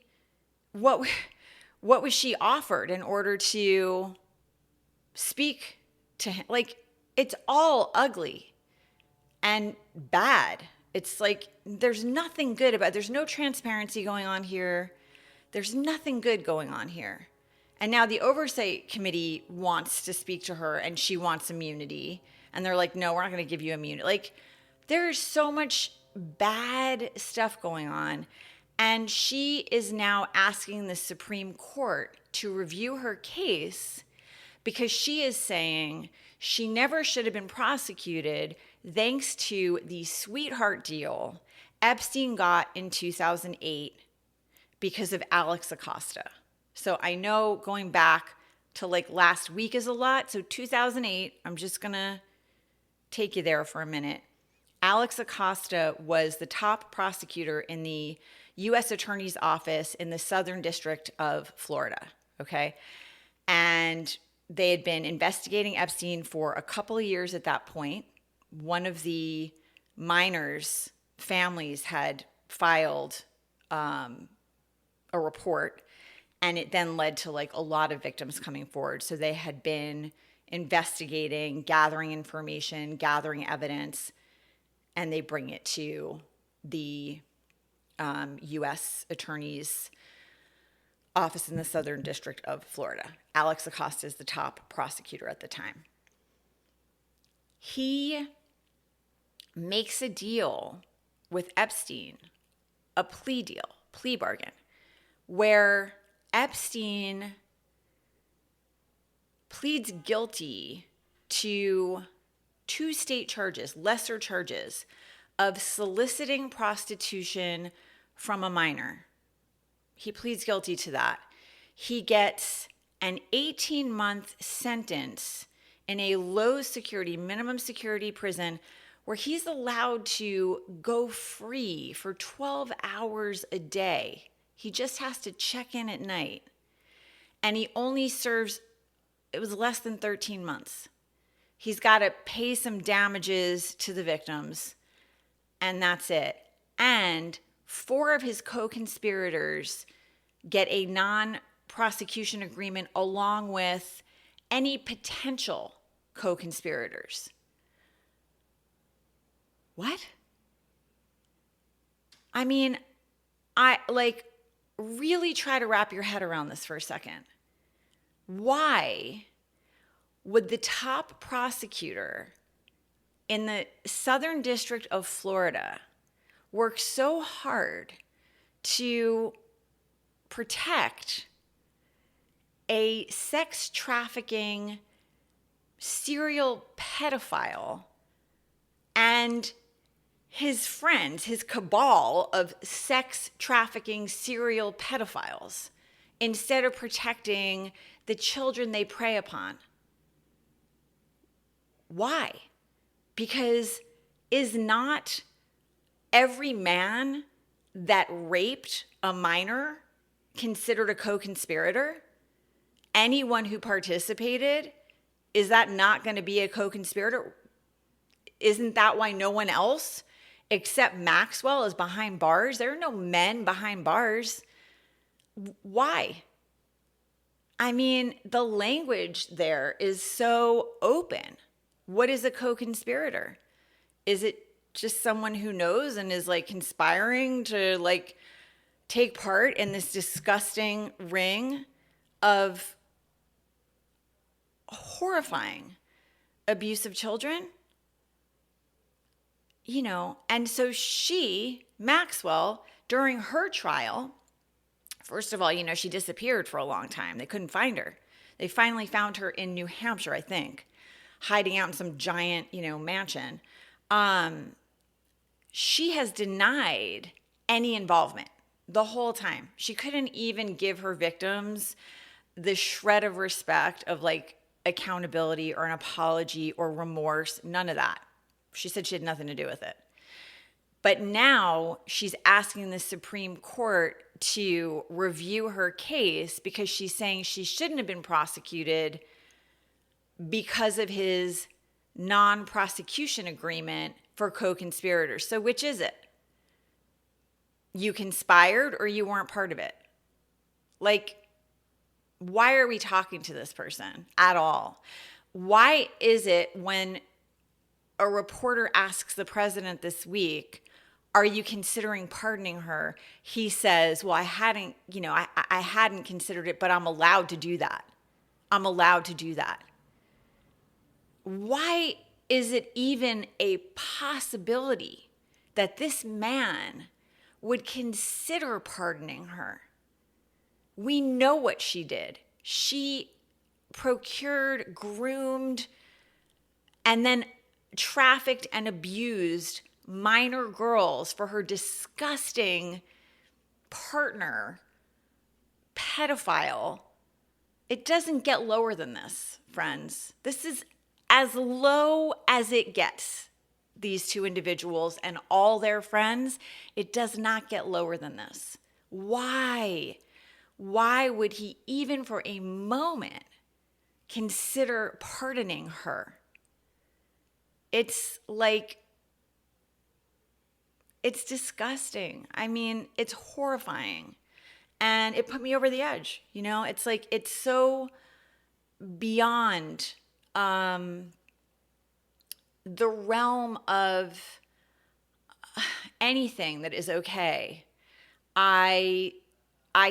offered in order to speak to him? Like, it's all ugly and bad. It's like there's nothing good about it. There's no transparency going on here. There's nothing good going on here. And now the oversight committee wants to speak to her and she wants immunity. And they're like, no, we're not going to give you immunity. Like, there's so much bad stuff going on. And she is now asking the Supreme Court to review her case because she is saying she never should have been prosecuted thanks to the sweetheart deal Epstein got in 2008 because of Alex Acosta. So I know going back to like last week is a lot. So 2008, I'm just going to take you there for a minute. Alex Acosta was the top prosecutor in the U.S. Attorney's Office in the Southern District of Florida, okay? And they had been investigating Epstein for a couple of years at that point. One of the minors' families had filed a report, and it then led to like a lot of victims coming forward. So they had been investigating, gathering information, gathering evidence, and they bring it to the U.S. Attorney's Office in the Southern District of Florida. Alex Acosta is the top prosecutor at the time. He makes a deal with Epstein, a plea bargain, where Epstein pleads guilty to 2 state charges, lesser charges, of soliciting prostitution from a minor. He pleads guilty to that. He gets an 18-month sentence in a low security, minimum security prison where he's allowed to go free for 12 hours a day. He just has to check in at night. And he only serves, it was less than 13 months. He's got to pay some damages to the victims, and that's it. And 4 of his co-conspirators get a non-prosecution agreement along with any potential co-conspirators. What? I mean, really try to wrap your head around this for a second. Why would the top prosecutor in the Southern District of Florida work so hard to protect a sex trafficking serial pedophile and his friends, his cabal of sex trafficking serial pedophiles, instead of protecting the children they prey upon? Why? Because is not every man that raped a minor considered a co-conspirator? Anyone who participated, is that not going to be a co-conspirator? Isn't that why no one else except Maxwell is behind bars? There are no men behind bars. Why? I mean, the language there is so open. What is a co-conspirator? Is it just someone who knows and is like conspiring to take part in this disgusting ring of horrifying abuse of children? And so Maxwell, during her trial, first of all, she disappeared for a long time. They couldn't find her. They finally found her in New Hampshire, I think, hiding out in some giant, mansion. She has denied any involvement the whole time. She couldn't even give her victims the shred of respect of like accountability or an apology or remorse, none of that. She said she had nothing to do with it. But now she's asking the Supreme Court to review her case because she's saying she shouldn't have been prosecuted because of his non-prosecution agreement for co-conspirators. So which is it? You conspired or you weren't part of it? Like, why are we talking to this person at all? Why is it when a reporter asks the president this week, are you considering pardoning her? He says, well, I hadn't considered it, but I'm allowed to do that. I'm allowed to do that. Why is it even a possibility that this man would consider pardoning her? We know what she did. She procured, groomed, and then trafficked and abused minor girls for her disgusting partner, pedophile. It doesn't get lower than this, friends. This is as low as it gets. These two individuals and all their friends, it does not get lower than this. Why? Why would he even for a moment consider pardoning her? It's like, it's disgusting. I mean, it's horrifying. And it put me over the edge. It's like, it's so beyond the realm of anything that is okay. I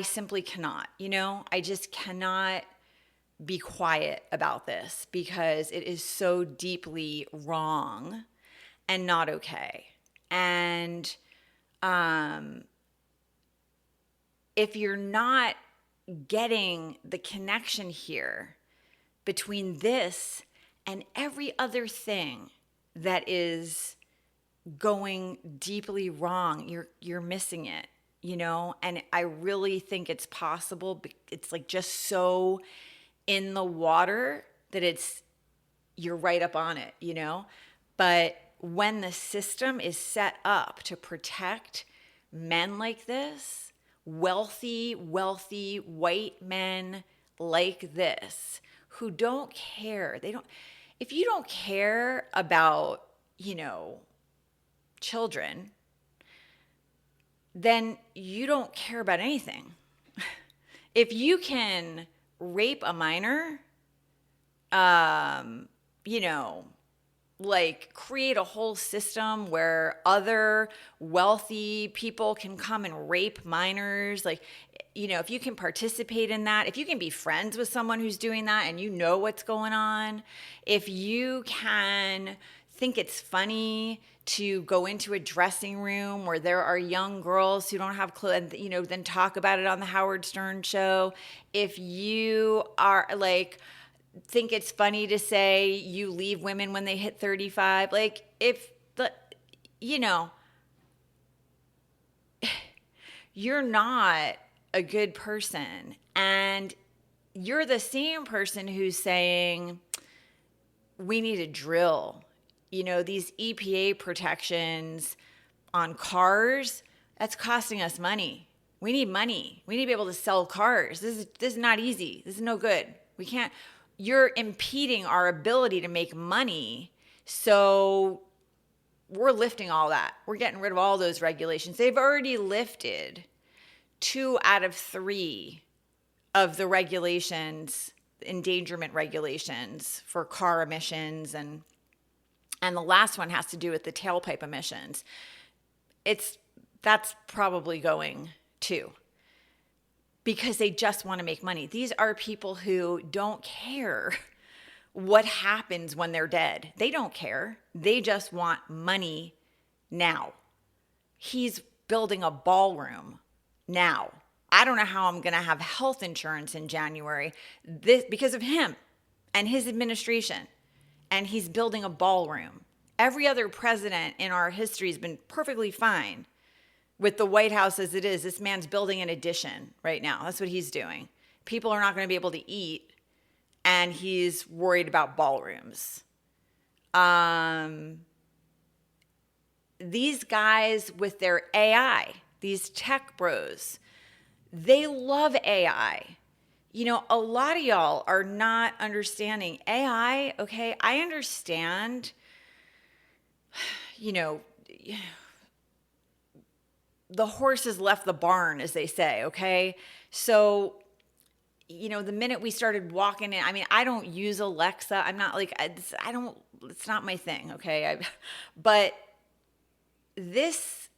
simply cannot, I just cannot be quiet about this because it is so deeply wrong and not okay. And if you're not getting the connection here between this and every other thing that is going deeply wrong, you're missing it, and I really think it's possible. It's like just so in the water that you're right up on it, but when the system is set up to protect men like this, wealthy white men like this, who don't care. If you don't care about, children, then you don't care about anything. If you can rape a minor, like create a whole system where other wealthy people can come and rape minors, like, if you can participate in that, if you can be friends with someone who's doing that and what's going on, if you can think it's funny to go into a dressing room where there are young girls who don't have clothes, and, then talk about it on the Howard Stern show, if you are like, think it's funny to say you leave women when they hit 35, like you're not a good person. And you're the same person who's saying, we need to drill, these EPA protections on cars, that's costing us money. We need money. We need to be able to sell cars. This is not easy. This is no good. We can't. You're impeding our ability to make money. So we're lifting all that. We're getting rid of all those regulations. They've already lifted 2 out of 3 of the regulations, endangerment regulations for car emissions, and the last one has to do with the tailpipe emissions. That's probably going too, because they just want to make money. These are people who don't care what happens when they're dead. They don't care. They just want money now. He's building a ballroom now. I don't know how I'm going to have health insurance in January because of him and his administration. And he's building a ballroom. Every other president in our history has been perfectly fine with the White House as it is. This man's building an addition right now. That's what he's doing. People are not going to be able to eat, and he's worried about ballrooms. These guys with their AI, these tech bros, they love AI. You know, a lot of y'all are not understanding AI. Okay, I understand, you know, the horse has left the barn, as they say, okay? So, you know, the minute we started walking in, I mean, I don't use Alexa. I'm not like, it's not my thing, okay? But it's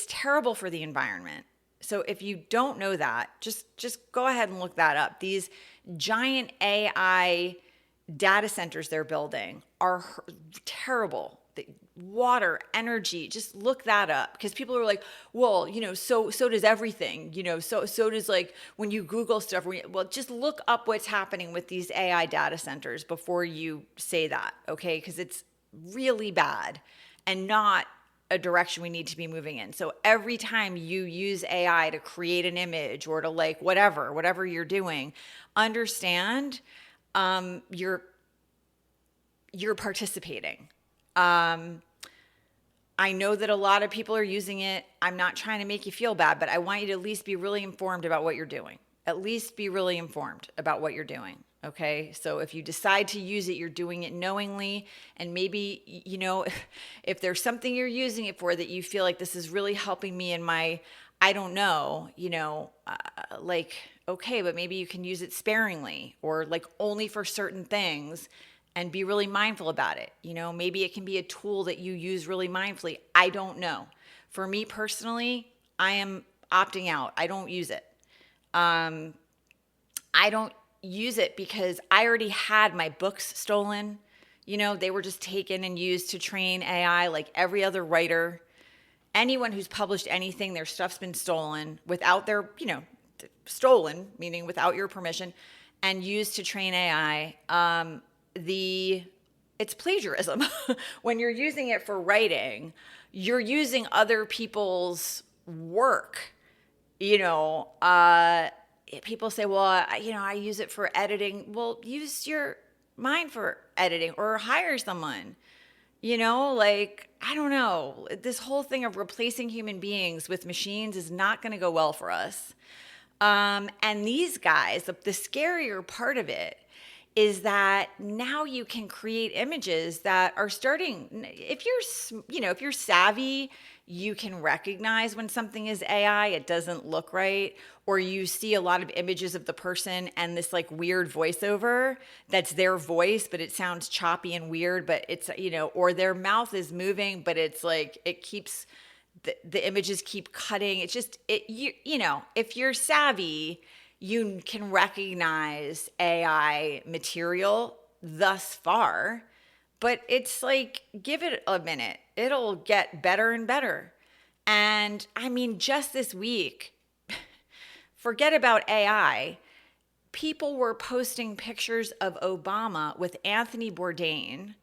terrible for the environment. So if you don't know that, just go ahead and look that up. These giant AI data centers they're building are terrible. The water, energy, just look that up, because people are like, well, you know, so does everything, you know, so does like when you Google stuff. Well, just look up what's happening with these AI data centers before you say that, okay? Because it's really bad and not a direction we need to be moving in. So every time you use AI to create an image or to like whatever you're doing, understand you're participating. I know that a lot of people are using it. I'm not trying to make you feel bad, but I want you to at least be really informed about what you're doing. At least be really informed about what you're doing. Okay. So if you decide to use it, you're doing it knowingly. And maybe, you know, if there's something you're using it for that you feel like this is really helping me in my, I don't know, you know, like, okay, but maybe you can use it sparingly or like only for certain things and be really mindful about it. You know, maybe it can be a tool that you use really mindfully. I don't know. For me personally, I am opting out. I don't use it. I don't use it because I already had my books stolen. You know, they were just taken and used to train AI like every other writer. Anyone who's published anything, their stuff's been stolen without their, you know, stolen, meaning without your permission, and used to train AI. It's plagiarism. When you're using it for writing, you're using other people's work. You know, people say, well, I use it for editing. Well, use your mind for editing or hire someone. You know, like, I don't know. This whole thing of replacing human beings with machines is not going to go well for us. And these guys, the scarier part of it is that now you can create images that are starting, if you're savvy, you can recognize when something is AI, it doesn't look right, or you see a lot of images of the person and this like weird voiceover that's their voice, but it sounds choppy and weird, but it's, you know, or their mouth is moving, but it's like, it keeps, the images keep cutting. It's just, you know, if you're savvy, you can recognize AI material thus far, but it's like, give it a minute. It'll get better and better. And I mean, just this week, forget about AI, people were posting pictures of Obama with Anthony Bourdain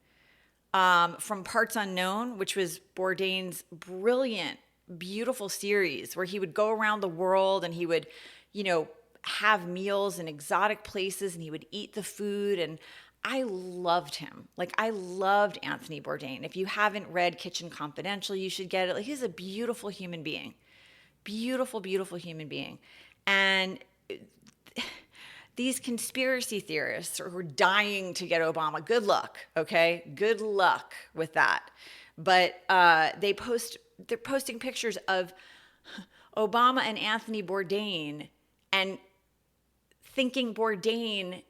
from Parts Unknown, which was Bourdain's brilliant, beautiful series where he would go around the world and he would, you know, have meals in exotic places and he would eat the food. And I loved him. Like, I loved Anthony Bourdain. If you haven't read Kitchen Confidential, you should get it. Like, he's a beautiful human being. Beautiful, beautiful human being. And these conspiracy theorists who are dying to get Obama, good luck, okay? Good luck with that. But they're posting pictures of Obama and Anthony Bourdain and thinking Bourdain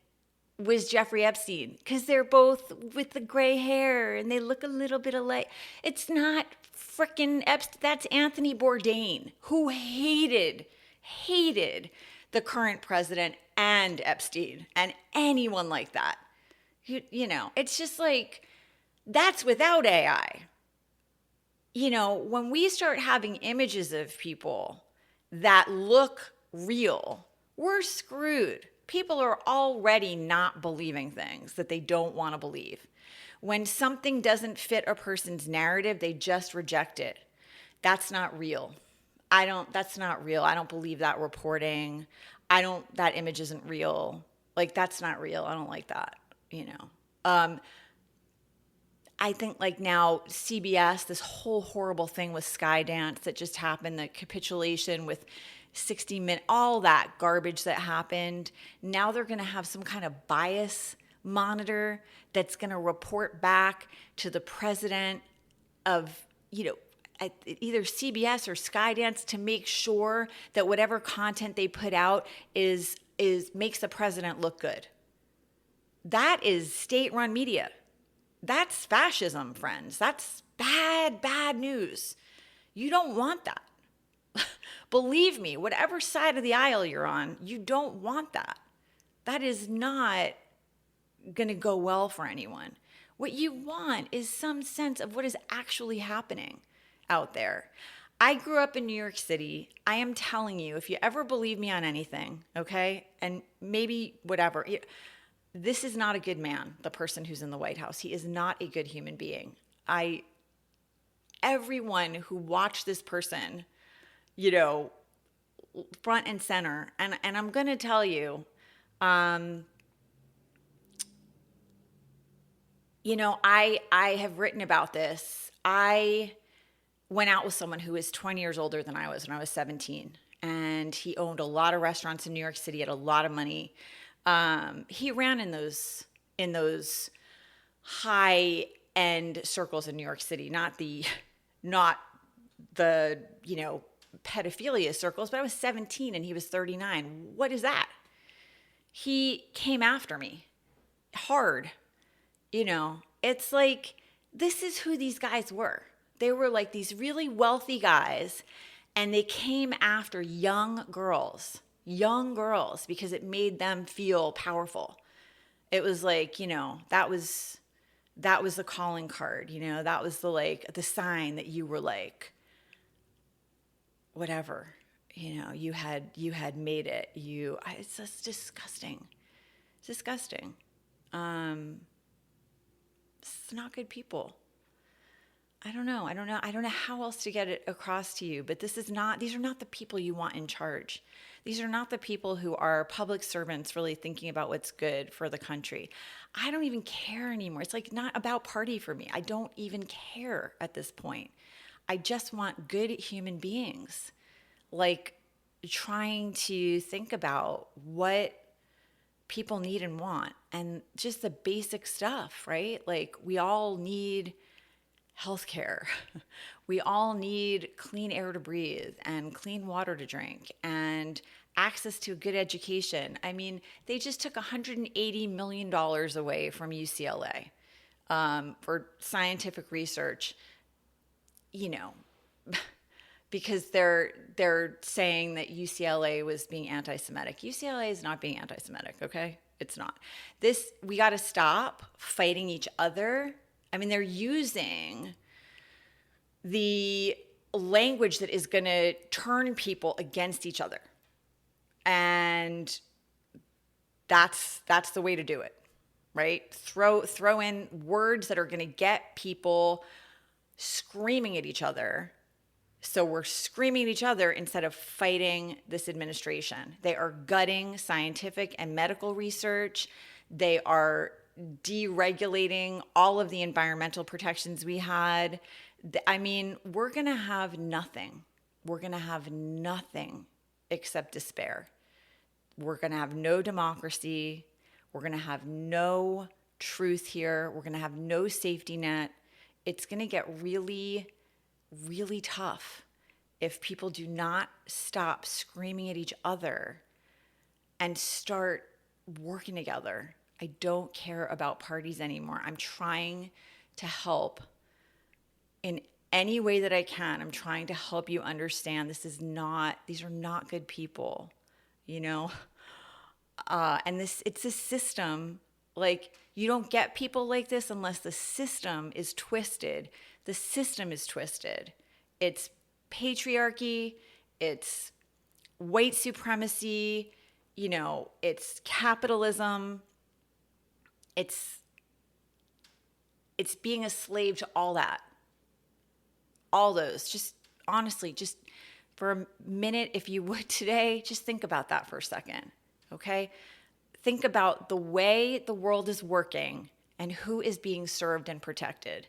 was Jeffrey Epstein because they're both with the gray hair and they look a little bit alike. It's not freaking Epstein. That's Anthony Bourdain, who hated hated the current president and Epstein and anyone like that. You know, it's just like, that's without AI. You know, when we start having images of people that look real, we're screwed. People are already not believing things that they don't want to believe. When something doesn't fit a person's narrative, they just reject it. That's not real. That's not real. I don't believe that reporting. That image isn't real. Like, that's not real. I don't like that, you know. I think like now CBS, this whole horrible thing with Skydance that just happened, the capitulation with 60 Minutes, all that garbage that happened. Now they're going to have some kind of bias monitor that's going to report back to the president of, you know, at either CBS or Skydance to make sure that whatever content they put out is makes the president look good. That is state-run media. That's fascism, friends. That's bad, bad news. You don't want that. Believe me, whatever side of the aisle you're on, you don't want that. That is not going to go well for anyone. What you want is some sense of what is actually happening out there. I grew up in New York City. I am telling you, if you ever believe me on anything, okay, and maybe whatever, this is not a good man, the person who's in the White House. He is not a good human being. Everyone who watched this person, you know, front and center, and I'm going to tell you, you know, I have written about this. I went out with someone who was 20 years older than I was when I was 17, and he owned a lot of restaurants in New York City, had a lot of money. He ran in those high end circles in New York City, not the, you know, pedophilia circles, but I was 17 and he was 39. What is that? He came after me hard. You know, it's like, this is who these guys were. They were like these really wealthy guys, and they came after young girls because it made them feel powerful. It was like, you know, that was the calling card, you know, that was the sign that you were like, whatever, you know, you had made it. It's just disgusting. It's disgusting. It's not good people. I don't know how else to get it across to you, but these are not the people you want in charge. These are not the people who are public servants really thinking about what's good for the country. I don't even care anymore. It's like not about party for me. I don't even care at this point. I just want good human beings, like trying to think about what people need and want, and just the basic stuff, right? Like, we all need healthcare. We all need clean air to breathe and clean water to drink and access to a good education. I mean, they just took $180 million away from UCLA for scientific research, you know, because they're saying that UCLA was being anti-Semitic. UCLA is not being anti-Semitic, okay? It's not. We got to stop fighting each other. I mean, they're using the language that is going to turn people against each other. And that's the way to do it, right? Throw in words that are going to get people screaming at each other. So we're screaming at each other instead of fighting this administration. They are gutting scientific and medical research. They are deregulating all of the environmental protections we had. I mean, we're going to have nothing. We're going to have nothing except despair. We're going to have no democracy. We're going to have no truth here. We're going to have no safety net. It's going to get really, really tough if people do not stop screaming at each other and start working together. I don't care about parties anymore. I'm trying to help in any way that I can, I'm trying to help you understand these are not good people, you know? And it's a system. Like, you don't get people like this unless the system is twisted. The system is twisted. It's patriarchy, it's white supremacy, it's capitalism, it's being a slave to all that. All those. Just honestly, just for a minute, if you would today, just think about that for a second. Okay? Think about the way the world is working and who is being served and protected.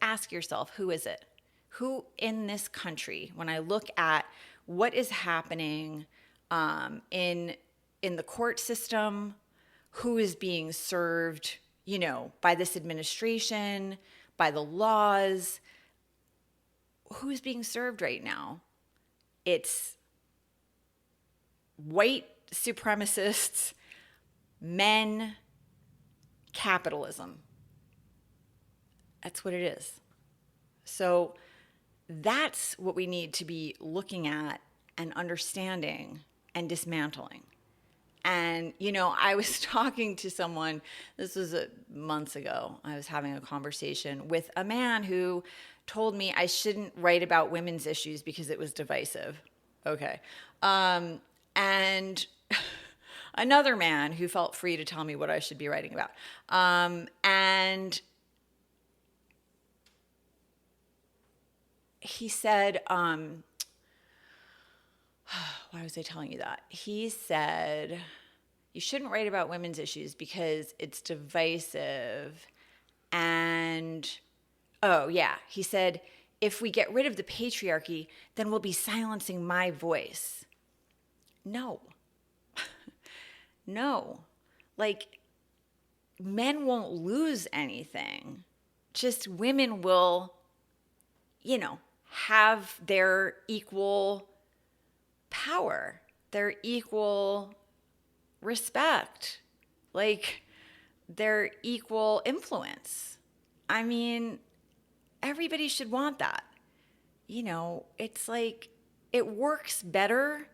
Ask yourself, who is it? Who in this country, when I look at what is happening in the court system, who is being served, by this administration, by the laws, who's being served right now? It's white supremacists, men, capitalism. That's what it is. So that's what we need to be looking at and understanding and dismantling. And, I was talking to someone, this was months ago. I was having a conversation with a man who told me I shouldn't write about women's issues because it was divisive. Okay. And another man who felt free to tell me what I should be writing about. And he said, why was I telling you that? He said, you shouldn't write about women's issues because it's divisive. And, he said, if we get rid of the patriarchy, then we'll be silencing my voice. No. No. Like, men won't lose anything. Just women will, have their equal power, their equal respect, like their equal influence. I mean, everybody should want that. It's like it works better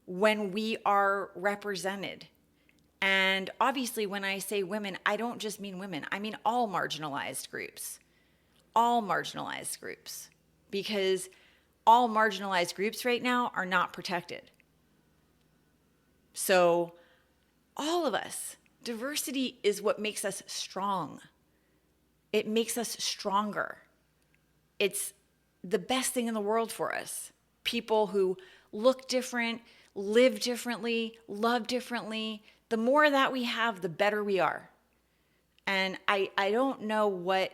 when we are represented. And obviously, when I say women, I don't just mean women. I mean all marginalized groups. All marginalized groups. Because all marginalized groups right now are not protected. So all of us, diversity is what makes us strong. It makes us stronger. It's the best thing in the world for us. People who look different, live differently, love differently. The more that we have, the better we are. And I don't know what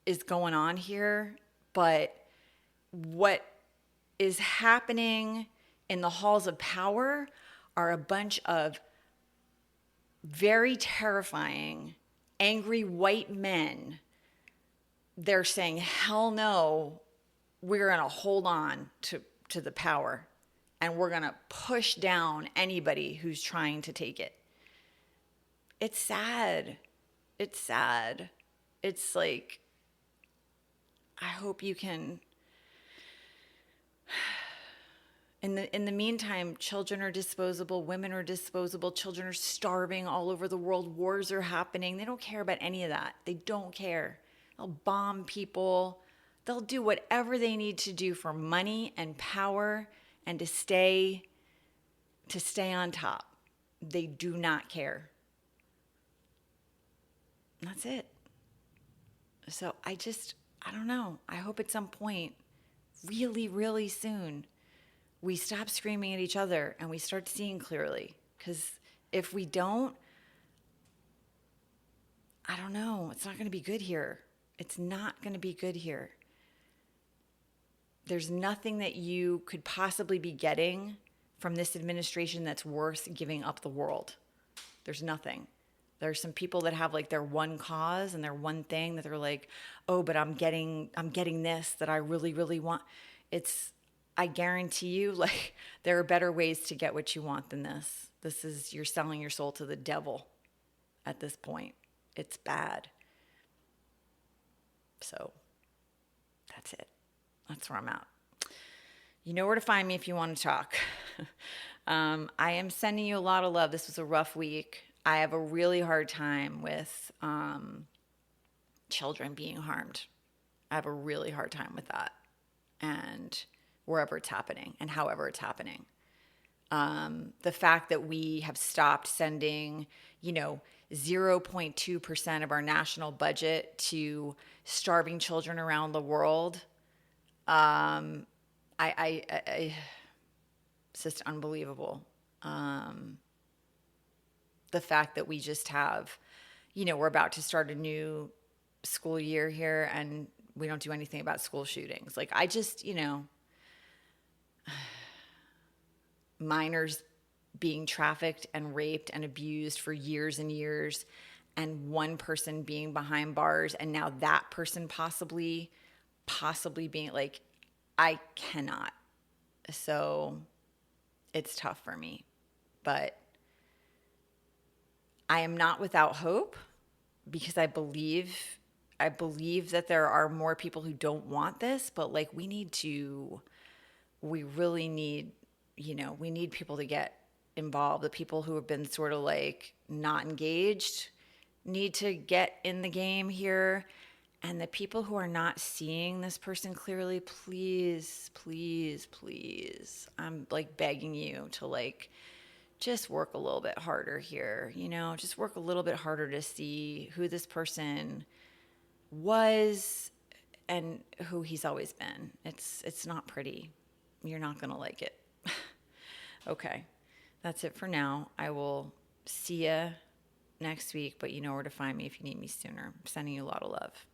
is going on here, but what is happening in the halls of power are a bunch of very terrifying, angry white men. They're saying, hell no, we're going to hold on to the power, and we're going to push down anybody who's trying to take it. It's sad. It's sad. It's like, I hope you can... In the meantime, children are disposable, women are disposable, children are starving all over the world, wars are happening. They don't care about any of that. They don't care. They'll bomb people. They'll do whatever they need to do for money and power and to stay on top. They do not care. That's it. So I don't know. I hope at some point, really, really soon, we stop screaming at each other and we start seeing clearly. Because if we don't, I don't know. It's not going to be good here. It's not going to be good here. There's nothing that you could possibly be getting from this administration that's worth giving up the world. There's nothing. There's some people that have like their one cause and their one thing that they're like, oh, but I'm getting this that I really, really want. I guarantee you, like, there are better ways to get what you want than this. You're selling your soul to the devil at this point. It's bad. So That's it. That's where I'm at. You know where to find me if you want to talk. I am sending you a lot of love. This was a rough week. I have a really hard time with children being harmed. I have a really hard time with that. And wherever it's happening and however it's happening. The fact that we have stopped sending, 0.2% of our national budget to starving children around the world, it's just unbelievable. The fact that we just have, we're about to start a new school year here and we don't do anything about school shootings. Like, I just, minors being trafficked and raped and abused for years and years, and one person being behind bars, and now that person possibly being like, I cannot. So it's tough for me, but I am not without hope, because I believe that there are more people who don't want this, but like, we really need, we need people to get involved. The people who have been sort of like not engaged need to get in the game here. And the people who are not seeing this person clearly, please, please, please, I'm like begging you to like just work a little bit harder here, just work a little bit harder to see who this person was and who he's always been. It's not pretty. You're not going to like it. Okay. That's it for now. I will see you next week, but you know where to find me if you need me sooner. I'm sending you a lot of love.